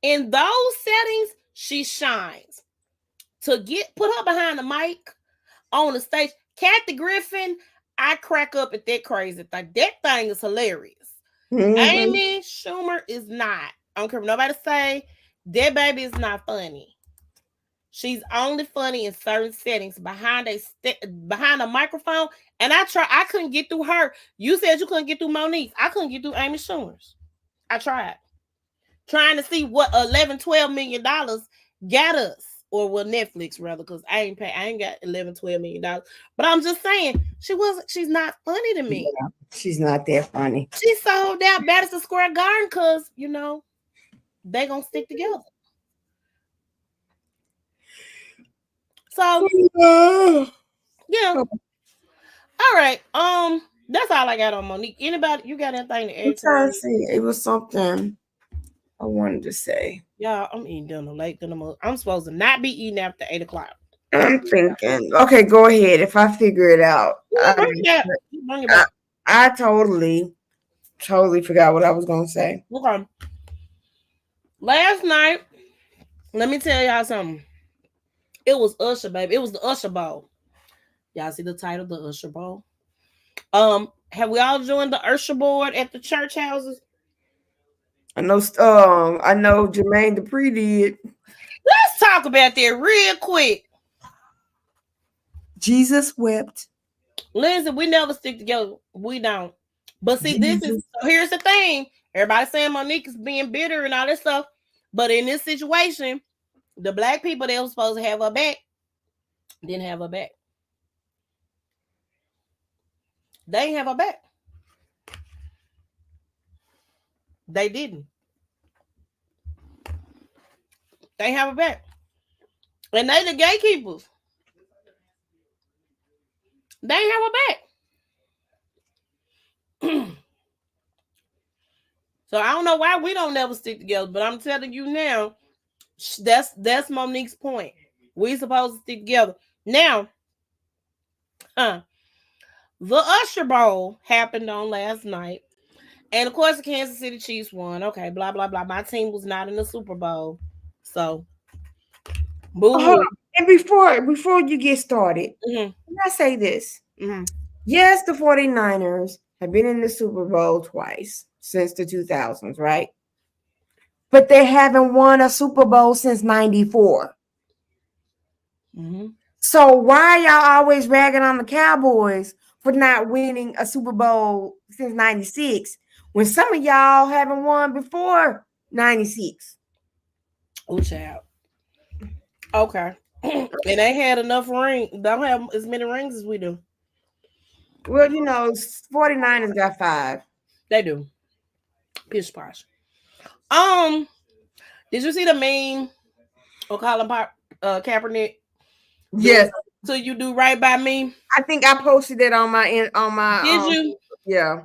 In those settings, she shines. To put her behind the mic on the stage, Kathy Griffin, I crack up at that crazy thing. That thing is hilarious. Mm-hmm. Amy Schumer is not. I don't care what nobody say. That baby is not funny. She's only funny in certain settings behind a microphone. And I couldn't get through her. You said you couldn't get through Monique. I couldn't get through Amy Schumer's. I tried. Trying to see what 11, $12 million got us. Or well, Netflix rather, because I ain't got 11, $12 million. But I'm just saying, she's not funny to me. Yeah, she's not that funny. She sold out Madison Square Garden because, they gonna stick together. So yeah. All right. That's all I got on Monique. Anybody, you got anything to I'm add to trying to Monique? see. It was something I wanted to say. Yeah, I'm eating dinner late than I'm supposed to not be eating after 8 o'clock. I'm thinking. Okay, go ahead. If I figure it out, Bring it back. Bring it back. I totally forgot what I was gonna say. Okay. Last night, let me tell y'all something. It was Usher, baby. It was the Usher Bowl. Y'all see the title, the Usher Bowl? Have we all joined the Usherboard at the church houses? I know. I know Jermaine Dupri did. Let's talk about that real quick. Jesus wept. Lindsay, we never stick together. We don't. But see, here's the thing. Everybody saying Monique is being bitter and all this stuff. But in this situation, the black people that was supposed to have her back didn't have her back. They ain't have her back. They didn't. They have her back. And they the gatekeepers. They ain't have her back. So I don't know why we don't never stick together, but I'm telling you now, that's Monique's point. We supposed to stick together. Now, the Usher Bowl happened on last night. And of course the Kansas City Chiefs won. Okay, blah, blah, blah. My team was not in the Super Bowl. So boo. And before you get started, Mm-hmm. can I say this? Mm-hmm. Yes, the 49ers have been in the Super Bowl twice since the 2000s, right? But they haven't won a Super Bowl since 94. Mm-hmm. So why y'all always ragging on the Cowboys for not winning a Super Bowl since 96 when some of y'all haven't won before 96? Oh, child. Okay. And they had enough don't have as many rings as we do. Well, 49ers got 5. They do. Pish posh. Did you see the meme of Colin Kaepernick? Yes. So you do right by me. I think I posted it on my Did you? Yeah.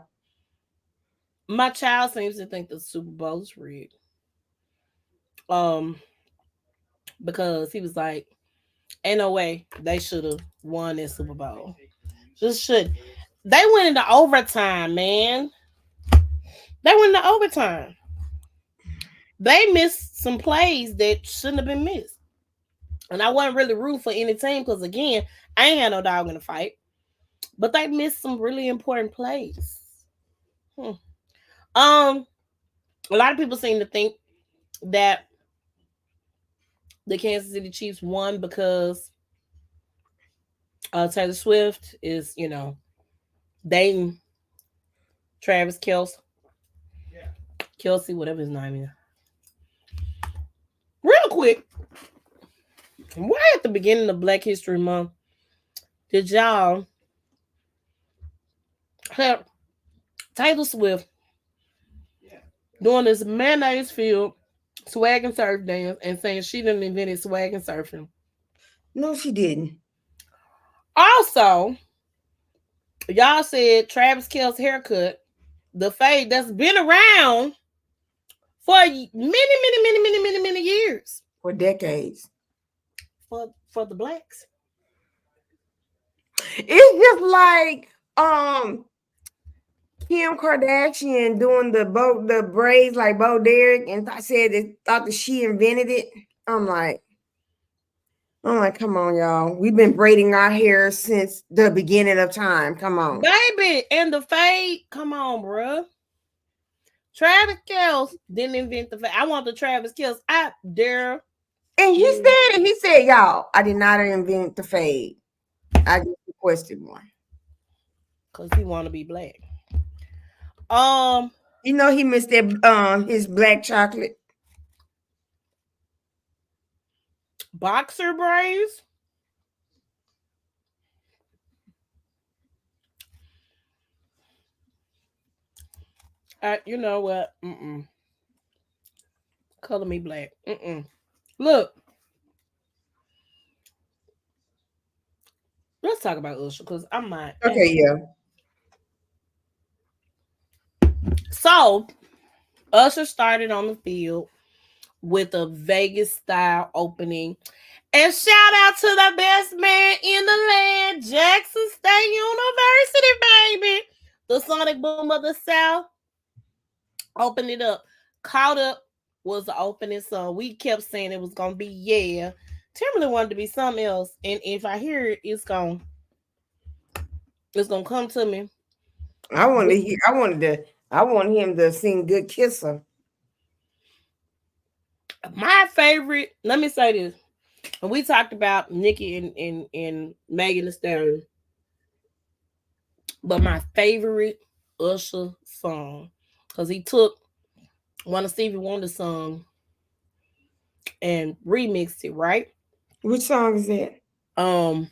My child seems to think the Super Bowl is rigged. Because he was like, ain't no way they should have won that Super Bowl. Just should. They went into overtime, man. They went into overtime. They missed some plays that shouldn't have been missed. And I wasn't really rooting for any team because, again, I ain't had no dog in the fight. But they missed some really important plays. A lot of people seem to think that the Kansas City Chiefs won because Taylor Swift is, dating Travis Kelsey, whatever his name is. Real quick, why at the beginning of Black History Month did y'all have Taylor Swift doing this mayonnaise filled swag and surf dance and saying she didn't invent swag and surfing? No, she didn't. Also, y'all said Travis Kelce's haircut, the fade that's been around for many years. For decades. For the blacks. It's just like Kim Kardashian doing the braids like Bo Derek and thought that she invented it. I'm like, I'm like, come on, y'all. We've been braiding our hair since the beginning of time. Come on. Baby, and the fade. Come on, bruh. Travis Kells didn't invent the fade. I want the Travis Kells out there. And he said it. He said, y'all, I did not invent the fade. I just requested one. Because he want to be black. Um, You know he missed that his black chocolate. boxer braids. You know what? Color me black. Look, let's talk about Usher because I'm not. Okay, yeah. So Usher started on the field with a Vegas style opening. And shout out to the best man in the land, Jackson State University, baby. The Sonic Boom of the South opened it up. Caught Up was the opening song. We kept saying it was gonna be Yeah. Timberland wanted to be something else, and if I hear it, it's gonna come to me. I wanted to hear, I want him to sing Good Kisser. My favorite. Let me say this. And we talked about Nicki and Megan Thee Stallion, but my favorite Usher song, because he took one of Stevie Wonder's song and remixed it, right? Which song is that? Um,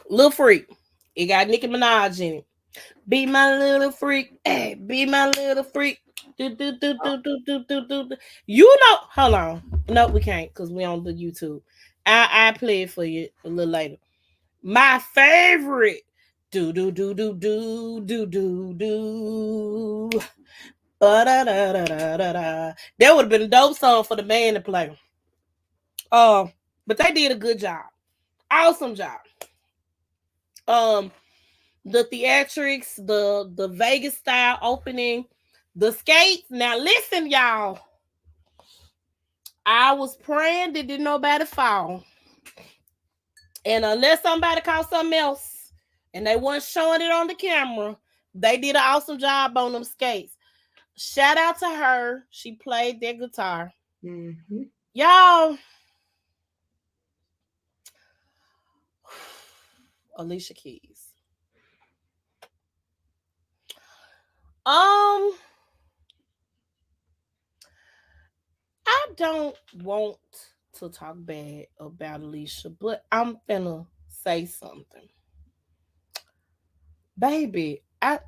Little Freak. It got Nicki Minaj in it. Be my little freak, hey, be my little freak. Do, do, do, do, do, do, do, do, do. You know, hold on. No, we can't because we on the YouTube. I play it for you a little later. My favorite. Do do do do do do do do. Ba-da-da-da-da-da-da. That would have been a dope song for the band to play. But they did a good job. Awesome job. Um, the theatrics, the Vegas style opening, the skates. Now listen, y'all. I was praying that didn't nobody fall. And unless somebody caught something else and they weren't showing it on the camera, they did an awesome job on them skates. Shout out to her. She played that guitar. Mm-hmm. Y'all, Alicia Keys. I don't want to talk bad about Alicia, but I'm finna say something. Baby, I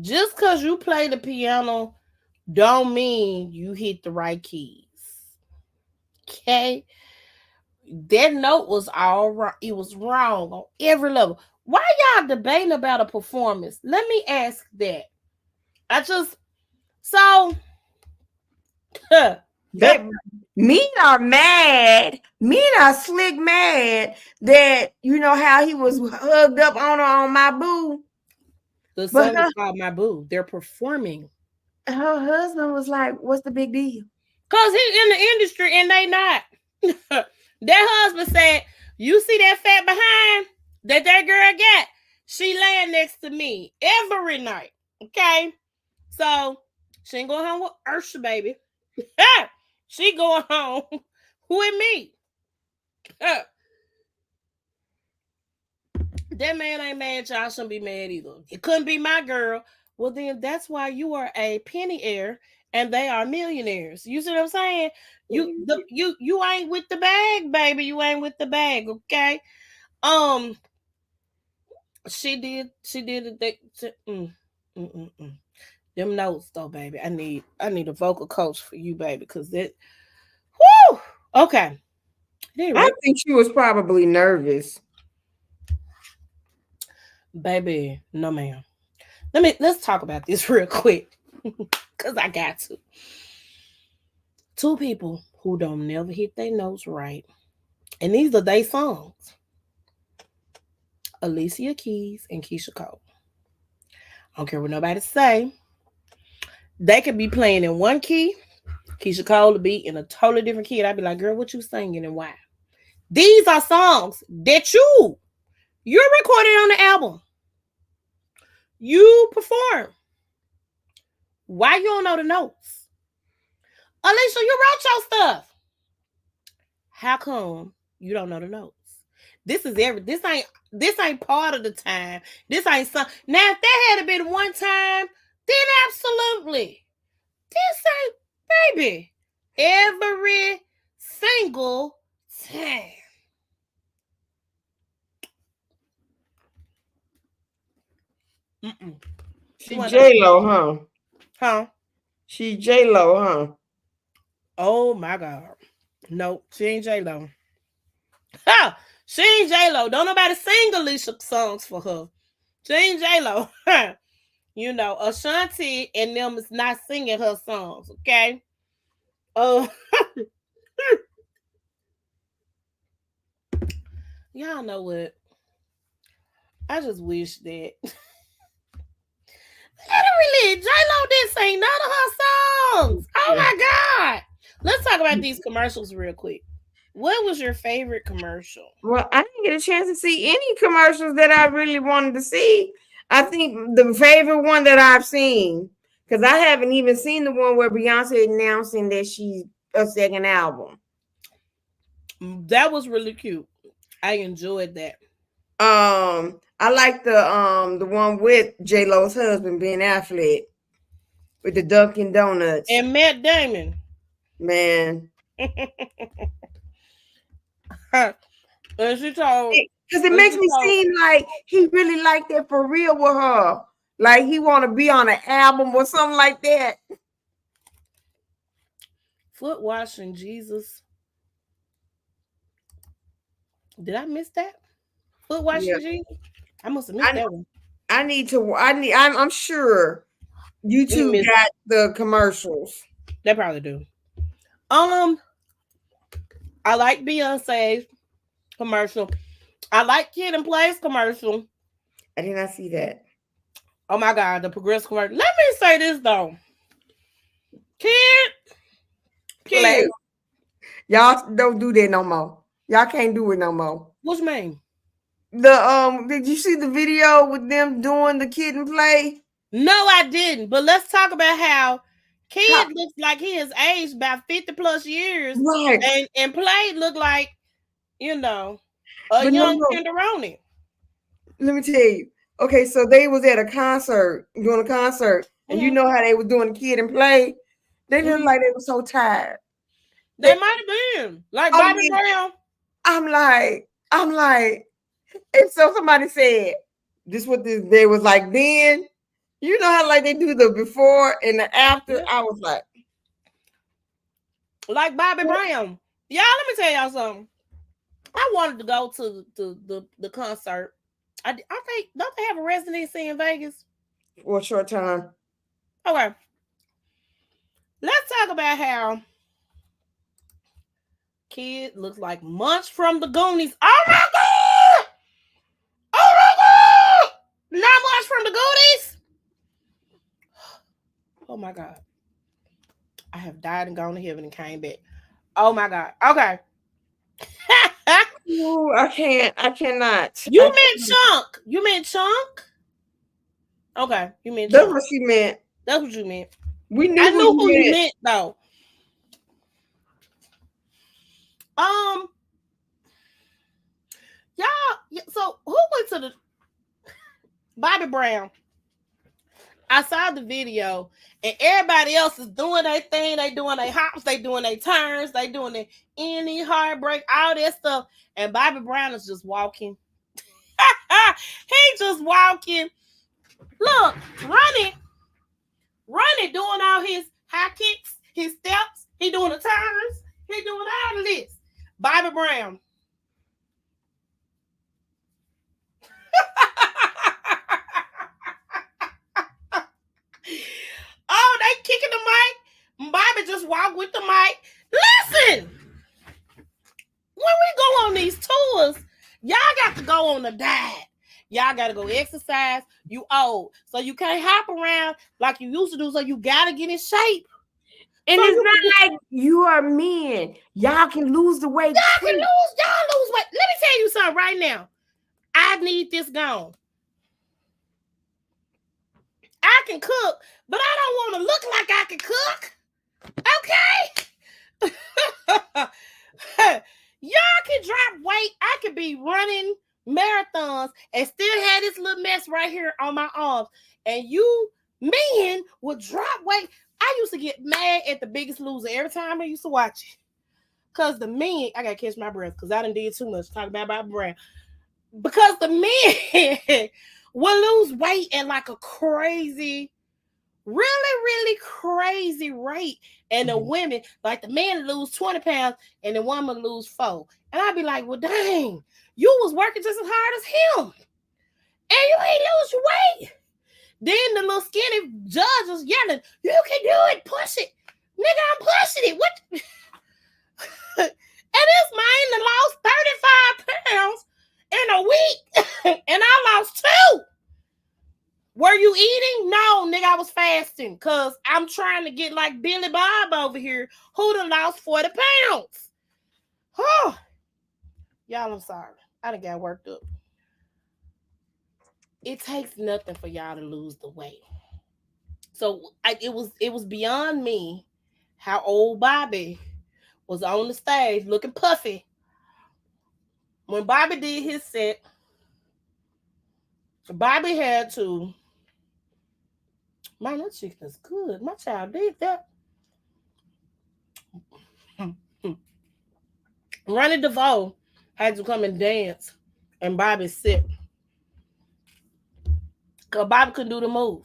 just cause you play the piano don't mean you hit the right keys. Okay? That note was all wrong. It was wrong on every level. Why y'all debating about a performance? Let me ask that. I just so They men are mad. Men are slick mad that you know how he was hugged up on her on my boo. the But song is called My Boo. They're performing. her husband was like, "What's the big deal?" Cause he's in the industry and they not. That husband said, "You see that fat behind that girl got? She laying next to me every night. Okay, so she ain't going home with Usher, baby. She going home with me. That man ain't mad. Y'all shouldn't be mad either. It couldn't be my girl. Well, then that's why you are a penny heir and they are millionaires. You see what I'm saying? You ain't with the bag, baby. You ain't with the bag, okay? Um, she did it. Them notes though, baby. I need a vocal coach for you, baby, because that. Whoo. Okay. I Anyway, think she was probably nervous. baby, no ma'am. Let's talk about this real quick, cause I got to. Two people who don't never hit their notes right, and these are their songs. Alicia Keys and Keisha Cole. I don't care what nobody say. They could be playing in one key Keisha Cole to be in a totally different kid. I'd be like, girl, what you singing and why? These are songs that you're recording on the album. You perform. Why you don't know the notes? Alicia, you wrote your stuff. How come you don't know the notes? This ain't part of the time. This ain't some. Now, if that had been one time, then absolutely. This ain't, baby. Every single time. Mm-mm. She J Lo, huh? Huh? She J Lo, huh? Oh my God. Nope, she ain't J Lo. Ha! She ain't J Lo. Don't nobody sing Alicia songs for her. She ain't J Lo. You know, Ashanti and them is not singing her songs. Okay. Oh, y'all know what? I just wish that. Literally, J Lo didn't sing none of her songs. Oh my God. Let's talk about these commercials real quick. What was your favorite commercial? Well, I didn't get a chance to see any commercials that I really wanted to see. I think the favorite one that I've seen, because I haven't even seen the one where Beyonce announcing that she's a second album. That was really cute. I enjoyed that. I like the one with J Lo's husband Ben Affleck with the Dunkin' Donuts and Matt Damon. Man, and she told, because it makes me seem like he really like that for real with her, like he want to be on an album or something like that. Foot washing Jesus. Did I miss that? Foot washing Jesus. I must have missed that one. I'm sure YouTube got the commercials. They probably do. I like Beyonce's commercial. I like Kid and Play's commercial. I did not see that. Oh my God, the progressive commercial. Let me say this though. Kid. Y'all don't do that no more. Y'all can't do it no more. What's your name? Did you see the video with them doing the Kid and Play? No, I didn't. But let's talk about how Kid looks like he has aged about 50 plus years. Right. And Play look like, you know, a young tenderoni. Let me tell you. Okay, so they was at a concert, doing a concert, and you know how they was doing the Kid and Play? They looked like they were so tired. They might have been. Like Bobby Brown. I'm like, and so somebody said, this what they was like then. You know how like they do the before and the after? Yeah. I was like Bobby Brown. Y'all, let me tell y'all something. I wanted to go to the concert. I think, don't they have a residency in Vegas? For a short time. Okay. Let's talk about how Kid looks like Munch from the Goonies. Oh my God! Oh my God! Not Munch from the Goonies? Oh my God. I have died and gone to heaven and came back. Oh my God. Okay. Ooh, I cannot. You meant Chunk. You meant Chunk? Okay. You meant That's Chunk. what she meant. That's what you meant. I knew who you meant though. Y'all, so who went to the Bobby Brown? I saw the video and everybody else is doing their thing. They doing their hops, they doing their turns, they doing their any heartbreak, all that stuff. And Bobby Brown is just walking. He just walking. Look, running, doing all his high kicks, his steps. He doing the turns. He doing all of this. Bobby Brown. Oh, they kicking the mic. Bobby just walk with the mic. Listen, when we go on these tours, y'all got to go on a diet. Y'all got to go exercise. You old, so you can't hop around like you used to do. So you got to get in shape. And So it's you can do, not like you are men. Y'all can lose the weight quick. y'all lose weight. Let me tell you something right now. I need this gone. I can cook, but I don't want to look like I can cook. Okay? Y'all can drop weight. I could be running marathons and still have this little mess right here on my arms. And you men would drop weight. I used to get mad at the Biggest Loser every time I used to watch it. Cause the men, I gotta catch my breath because I done did too much talking about my brand. Because the men will lose weight at like a crazy, really crazy rate. And the women, like the man lose 20 pounds and the woman lose 4. And I'd be like, well, dang, you was working just as hard as him. And you ain't lose your weight. Then the little skinny judge was yelling, you can do it, push it. Nigga, I'm pushing it. What? And this man that lost 35 pounds in a week. And I lost 2. Were you eating? No, nigga, I was fasting because I'm trying to get like Billy Bob over here who done lost 40 pounds. Oh, y'all, I'm sorry. I done got worked up. It takes nothing for y'all to lose the weight. So it was beyond me how old Bobby was on the stage looking puffy. When Bobby did his set, Bobby had to, man, that chicken is good. My child did that. Ronnie DeVoe had to come and dance and Bobby sit. Because Bobby couldn't do the move.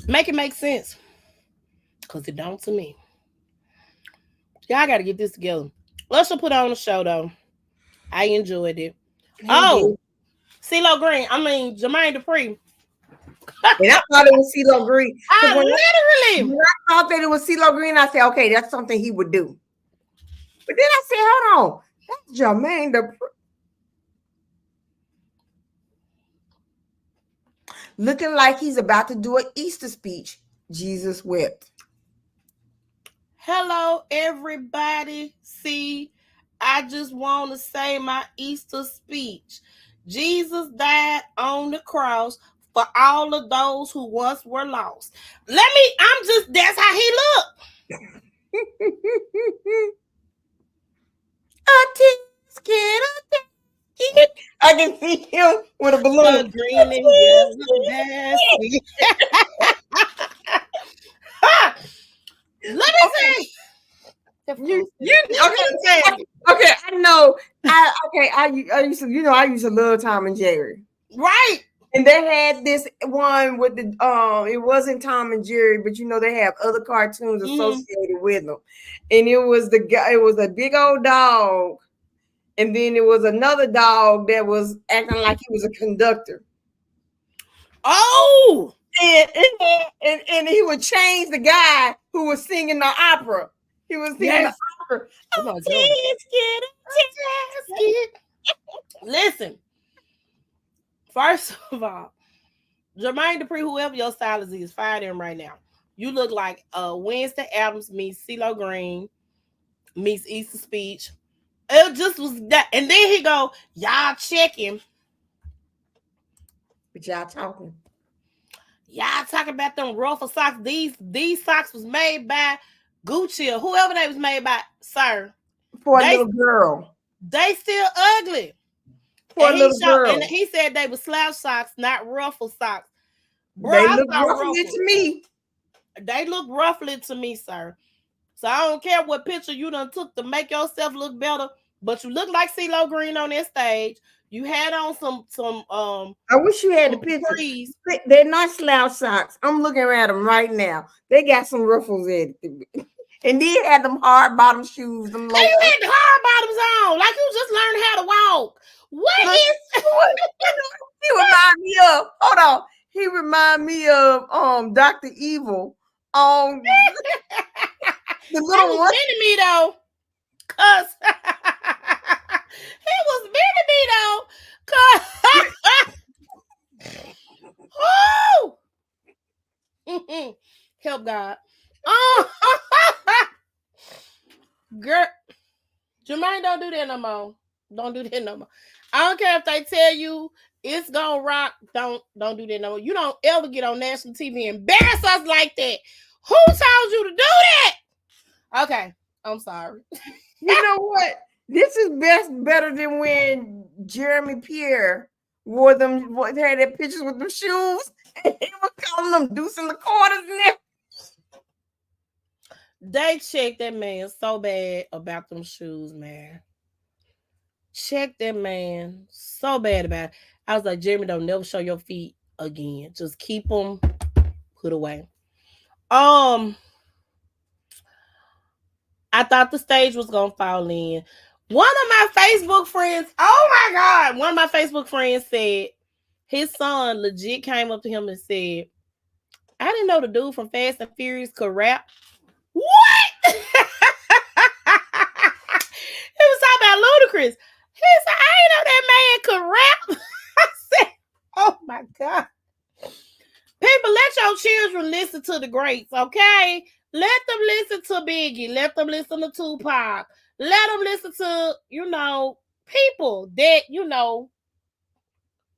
Make it make sense. Because it don't to me. Y'all got to get this together. Usher put on the show, though. I enjoyed it. He Oh, did. CeeLo Green. I mean, Jermaine Dupri. And I thought it was CeeLo Green. Because Literally. when I thought that it was CeeLo Green, I said, okay, that's something he would do. But then I said, hold on. That's Jermaine the looking like he's about to do an Easter speech. Jesus wept. Hello, everybody. See, I just want to say my Easter speech. Jesus died on the cross for all of those who once were lost. That's how he looked. I can see him with a balloon. The green and yellow basket. Let me say. Okay, I know. I used to, I used to love Tom and Jerry. Right. And they had this one with the it wasn't Tom and Jerry, but they have other cartoons associated with them. And it was the guy, it was a big old dog, and then it was another dog that was acting like he was a conductor. Oh, and he would change the guy who was singing the opera. He was singing the opera. Listen, first of all, Jermaine Dupri, whoever your stylist is, fire them right now. You look like Wednesday Adams meets CeeLo Green meets Easter speech. It just was that, and then he go, y'all check him. But y'all talking. Y'all talking about them ruffle socks. These socks was made by Gucci or whoever they was made by, sir. For a little girl. They still ugly. For a little girl. And he said they were slouch socks, not ruffle socks. Bro, they look roughly to me. They look roughly to me, sir. So I don't care what picture you done took to make yourself look better, but you look like CeeLo Green on that stage. You had on some I wish you had the picture. Trees. They're not slouch socks. I'm looking at them right now. They got some ruffles in it. And then had them hard bottom shoes. Them low. And you had the hard bottoms on, like you just learned how to walk. What he remind me of? Hold on. He remind me of Dr. Evil. The little one. Me though, cause he was mini me though, cause Help God. Oh, girl, Jermaine, don't do that no more. Don't do that no more. I don't care if they tell you it's gonna rock. Don't do that no more. You don't ever get on national TV and embarrass us like that. Who told you to do that? Okay, I'm sorry. You know what? This is better than when Jeremy Pierre wore them, had that pictures with them shoes. And he was calling them deuce in the quarters and everything. They checked that man so bad about them shoes, man. Check that man so bad about it. I was like, Jeremy, don't never show your feet again. Just keep them put away. Um, I thought the stage was gonna fall in. One of my Facebook friends, oh my God, one of my Facebook friends said his son legit came up to him and said, I didn't know the dude from Fast and Furious could rap. What? He was talking about Ludacris. He said, I didn't know that man could rap. I said, oh my God. People, let your children listen to the greats, okay? Let them listen to Biggie. Let them listen to Tupac. Let them listen to, people that,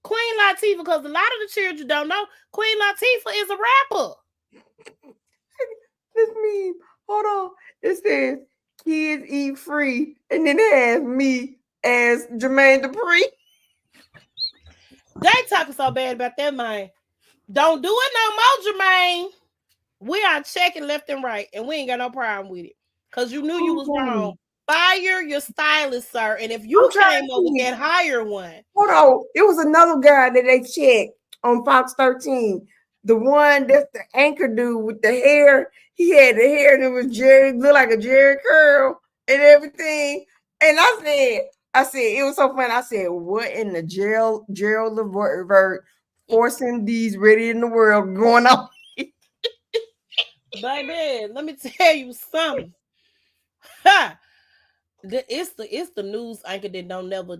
Queen Latifah, because a lot of the children don't know Queen Latifah is a rapper. This meme, hold on. It says kids eat free, and then it has me as Jermaine Dupri. They talking so bad about that, man. Don't do it no more, Jermaine. We are checking left and right, and we ain't got no problem with it. Because you knew you was wrong. Fire your stylist, sir. And if you came up with that, hire one. Hold on. It was another guy that they checked on Fox 13. The one that's the anchor dude with the hair. He had the hair and it was Jerry, looked like a Jerry curl and everything. And I said, it was so funny. I said, what in the Gerald Levert forcing these ready in the world going on? Baby, let me tell you something. Ha! It's the news anchor that don't never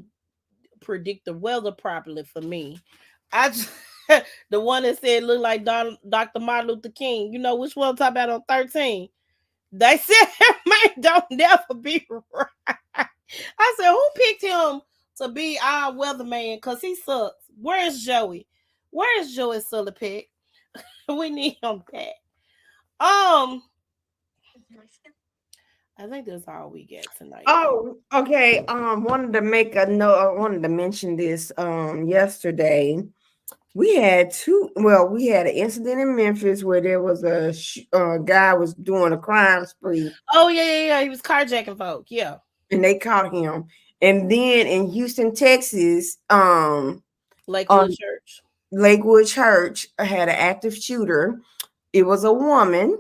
predict the weather properly for me. I just, the one that said look like Dr. Martin Luther King. You know which one I'm talking about on 13. They said man don't never be right. I said who picked him to be our weatherman? Cause he sucks. Where's Joey? Where's Joey Sullipick? We need him back. I think that's all we get tonight. Oh, okay. Wanted to make a note. I wanted to mention this. Yesterday, we had we had an incident in Memphis where there was a guy was doing a crime spree. Oh yeah. He was carjacking folk. Yeah, and they caught him. And then in Houston, Texas, Lakewood Church had an active shooter. It was a woman.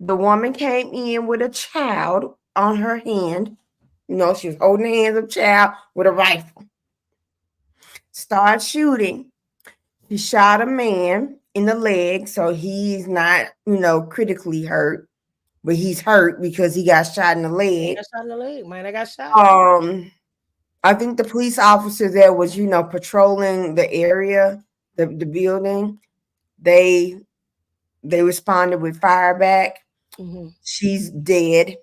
The woman came in with a child on her hand. She was holding the hands of a child with a rifle. Started shooting. He shot a man in the leg, so he's not, critically hurt, but he's hurt because he got shot in the leg. Man. I got shot. I think the police officer there was, patrolling the area, the building. They responded with fire back. Mm-hmm. She's dead.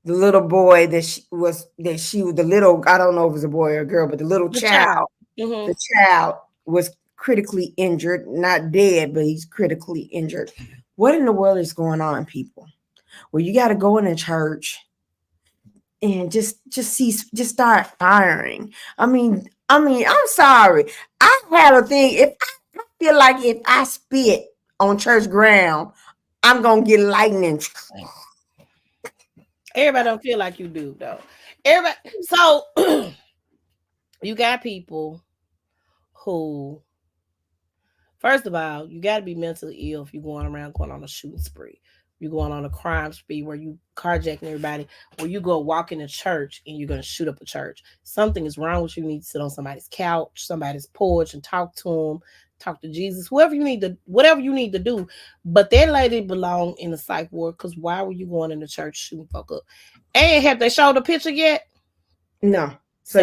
The little boy the little, I don't know if it was a boy or a girl, but the child. Mm-hmm. The child was critically injured, not dead, but he's critically injured. What in the world is going on, people? Well, you got to go in a church and just start firing. I mean, I'm sorry. I have a thing. If I feel like if I spit on church ground, I'm gonna get lightning. Everybody don't feel like you do, though. Everybody. So you got people who, first of all, you got to be mentally ill if you're going on a shooting spree. You're going on a crime spree where you carjacking everybody, or you go walk in a church and you're going to shoot up a church. Something is wrong with you. You need to sit on somebody's couch, somebody's porch, and talk to them, talk to Jesus, whatever you need to do. But that lady belonged in the psych ward, because why were you going in the church shooting folk up? And have they showed the picture yet? No. So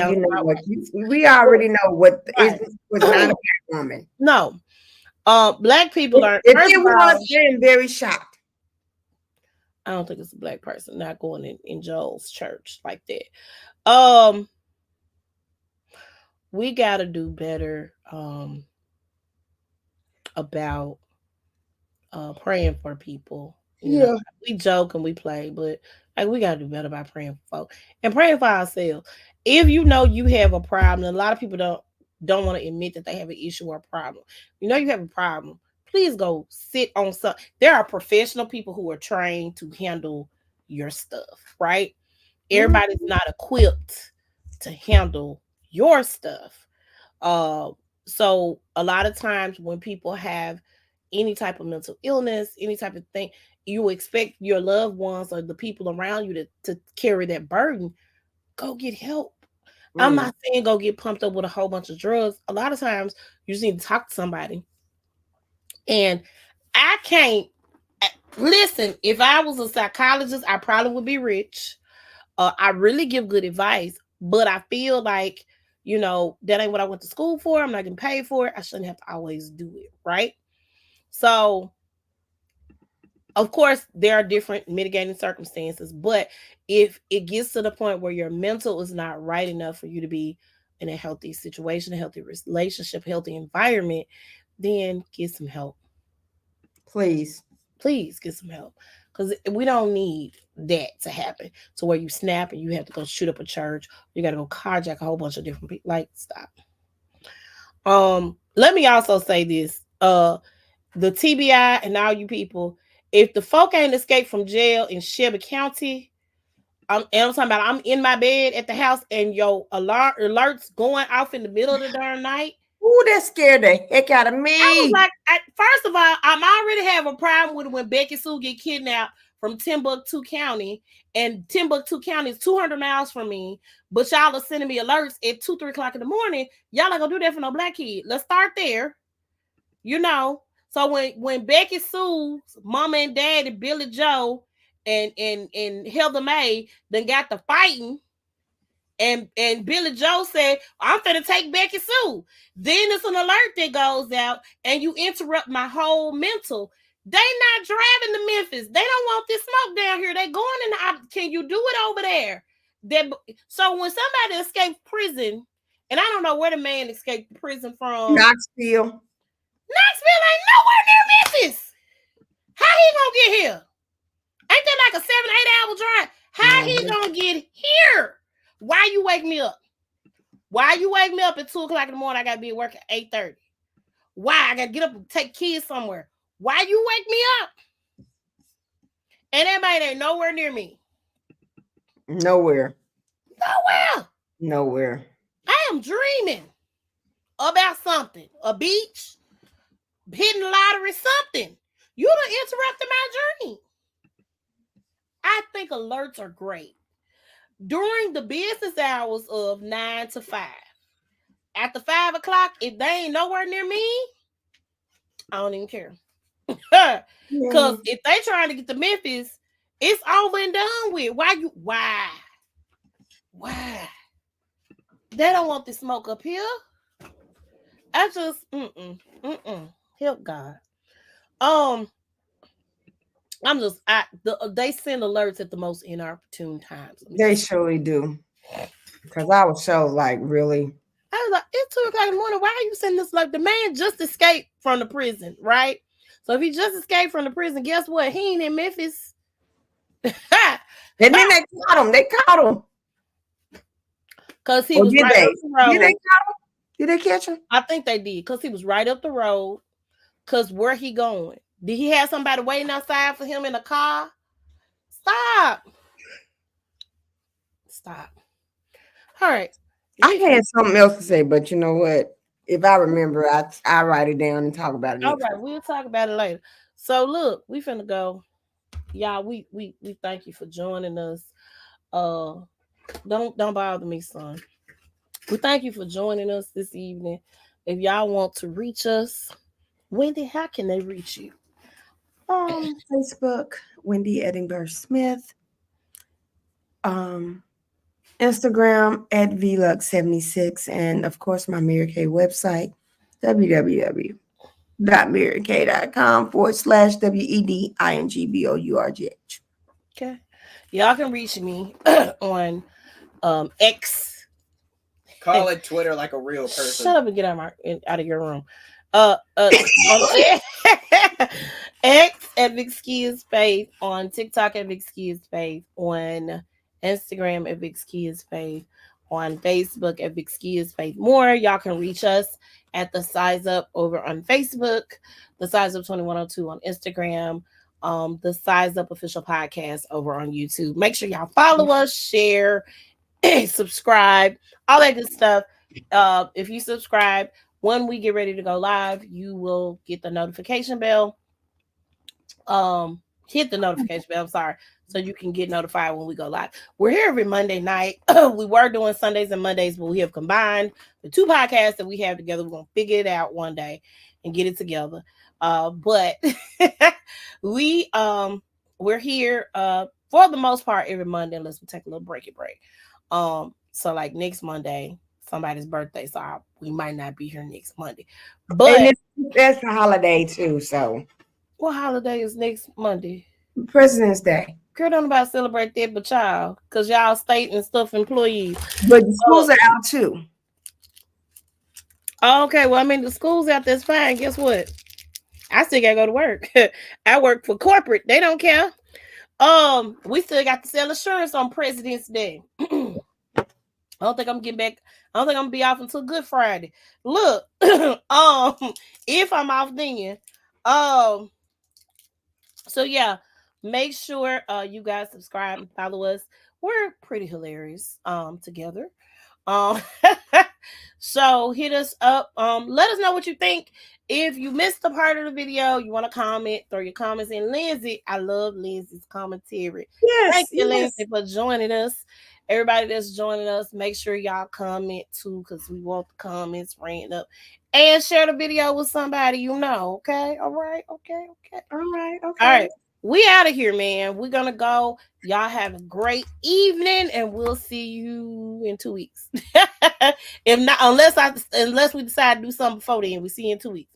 we already know what right. It was not a black woman. No. Black people are, If first it of was, all, I am very shocked. I don't think it's a black person not going in Joel's church like that. We gotta do better about praying for people. You know, Yeah. we joke and we play, but like we gotta do better by praying for folk and praying for ourselves. If you know you have a problem, and a lot of people don't want to admit that they have an issue or a problem. You know you have a problem. Please go sit on some. There are professional people who are trained to handle your stuff, right? Mhm. Everybody's not equipped to handle your stuff. Uh, so a lot of times when people have any type of mental illness, any type of thing, you expect your loved ones or the people around you to carry that burden. Go get help. I'm Mm. not saying go get pumped up with a whole bunch of drugs. A lot of times you just need to talk to somebody. And I can't listen. If I was a psychologist, I probably would be rich. I really give good advice, but I feel like, that ain't what I went to school for. I'm not getting paid for it. I shouldn't have to always do it, right? So, of course, there are different mitigating circumstances, but if it gets to the point where your mental is not right enough for you to be in a healthy situation, a healthy relationship, healthy environment, then get some help. Please. Please get some help, because we don't need that to happen to where you snap and you have to go shoot up a church. You got to go carjack a whole bunch of different people. Like, stop. Let me also say this. The TBI and all you people, if the folk ain't escaped from jail in Shelby County, I'm talking about I'm in my bed at the house and your alerts going off in the middle of the darn night. Ooh, that scared the heck out of I was me. like, first of all, I'm already have a problem with it when Becky Sue get kidnapped from Timbuktu County, and Timbuktu County is 200 miles from me, but y'all are sending me alerts at 2-3 o'clock in the morning. Y'all ain't gonna do that for no black kid. Let's start there, you know. So when Becky Sue's mama and daddy, Billy Joe and Heather May, then got the fighting. And Billy Joe said, I'm finna take Becky Sue. Then it's an alert that goes out and you interrupt my whole mental. They not driving to Memphis. They don't want this smoke down here. They going in can you do it over there? So when somebody escaped prison, and I don't know where the man escaped prison from. Knoxville. Knoxville ain't nowhere near Memphis. How he gonna get here? Ain't that like a 7-8 hour drive? How he gonna get here? Why you wake me up? Why you wake me up at 2 o'clock in the morning? I gotta be at work at 8:30. Why? I gotta get up and take kids somewhere. Why you wake me up? And that man ain't nowhere near me. Nowhere. Nowhere. Nowhere. I am dreaming about something. A beach, hitting the lottery, something. You done interrupted my dream. I think alerts are great. During the business hours of 9 to 5. After 5 o'clock, if they ain't nowhere near me, I don't even care. Because if they trying to get to Memphis, it's over and done with. Why? They don't want the smoke up here. I just help God. They send alerts at the most inopportune times. They surely do. Because I was so like, really? I was like, it's 2 o'clock in the morning. Why are you sending this alert? The man just escaped from the prison, right? So if he just escaped from the prison, guess what? He ain't in Memphis. And then they caught him. They caught him. Because he was right up the road. Did they caught him? Did they catch him? I think they did. Because he was right up the road. Because where he going? Did he have somebody waiting outside for him in a car? Stop. All right. I had something else to say, but you know what? If I remember, I write it down and talk about it. All right, we'll talk about it later. So look, we finna go. Y'all, we thank you for joining us. Don't bother me, son. We thank you for joining us this evening. If y'all want to reach us, Wendy, how can they reach you? Facebook, Wendy Edinburgh Smith. Instagram at VLux76, and of course my Mary Kay website, www. www.marykay.com/WEDINGBOURGH. Okay. Y'all can reach me on X. Call it Twitter like a real person. Shut up and get out of your room. On X at Big Ski's Faith, on TikTok at Big Ski's Faith, on Instagram at Big Ski's Faith, on Facebook at Big Ski's Faith More. Y'all can reach us at the Size Up over on Facebook, the Size Up 2102 on Instagram, the Size Up Official Podcast over on YouTube. Make sure y'all follow us, share, subscribe, all that good stuff. If you subscribe, when we get ready to go live, you will get the notification bell. Hit the notification bell, I'm sorry, so you can get notified when we go live. We're here every Monday night. We were doing Sundays and Mondays, but we have combined the two podcasts that we have together. We're gonna figure it out one day and get it together. But we're here for the most part every Monday, unless we take a little break. So like next Monday, somebody's birthday, so we might not be here next Monday. But that's a holiday too. So what holiday is next Monday? President's Day. Girl, don't nobody celebrate that but y'all, because y'all state and stuff employees. But the schools are out too. Okay, well, I mean, the school's out there's fine. Guess what? I still gotta go to work. I work for corporate. They don't care. We still got to sell insurance on President's Day. I don't think I'm getting back. I don't think I'm gonna be off until Good Friday. Look, if I'm off then. So yeah, make sure you guys subscribe and follow us. We're pretty hilarious together. So hit us up. Let us know what you think. If you missed a part of the video, you want to comment, throw your comments in. Lindsay, I love Lindsay's commentary. Yes, Thank you, Lindsay, for joining us. Everybody that's joining us, make sure y'all comment too, because we want the comments ran up. And share the video with somebody you know. Okay. All right. Okay. All right. All right. We out of here, man. We're gonna go. Y'all have a great evening, and we'll see you in 2 weeks. If not, unless we decide to do something before then, we see you in 2 weeks.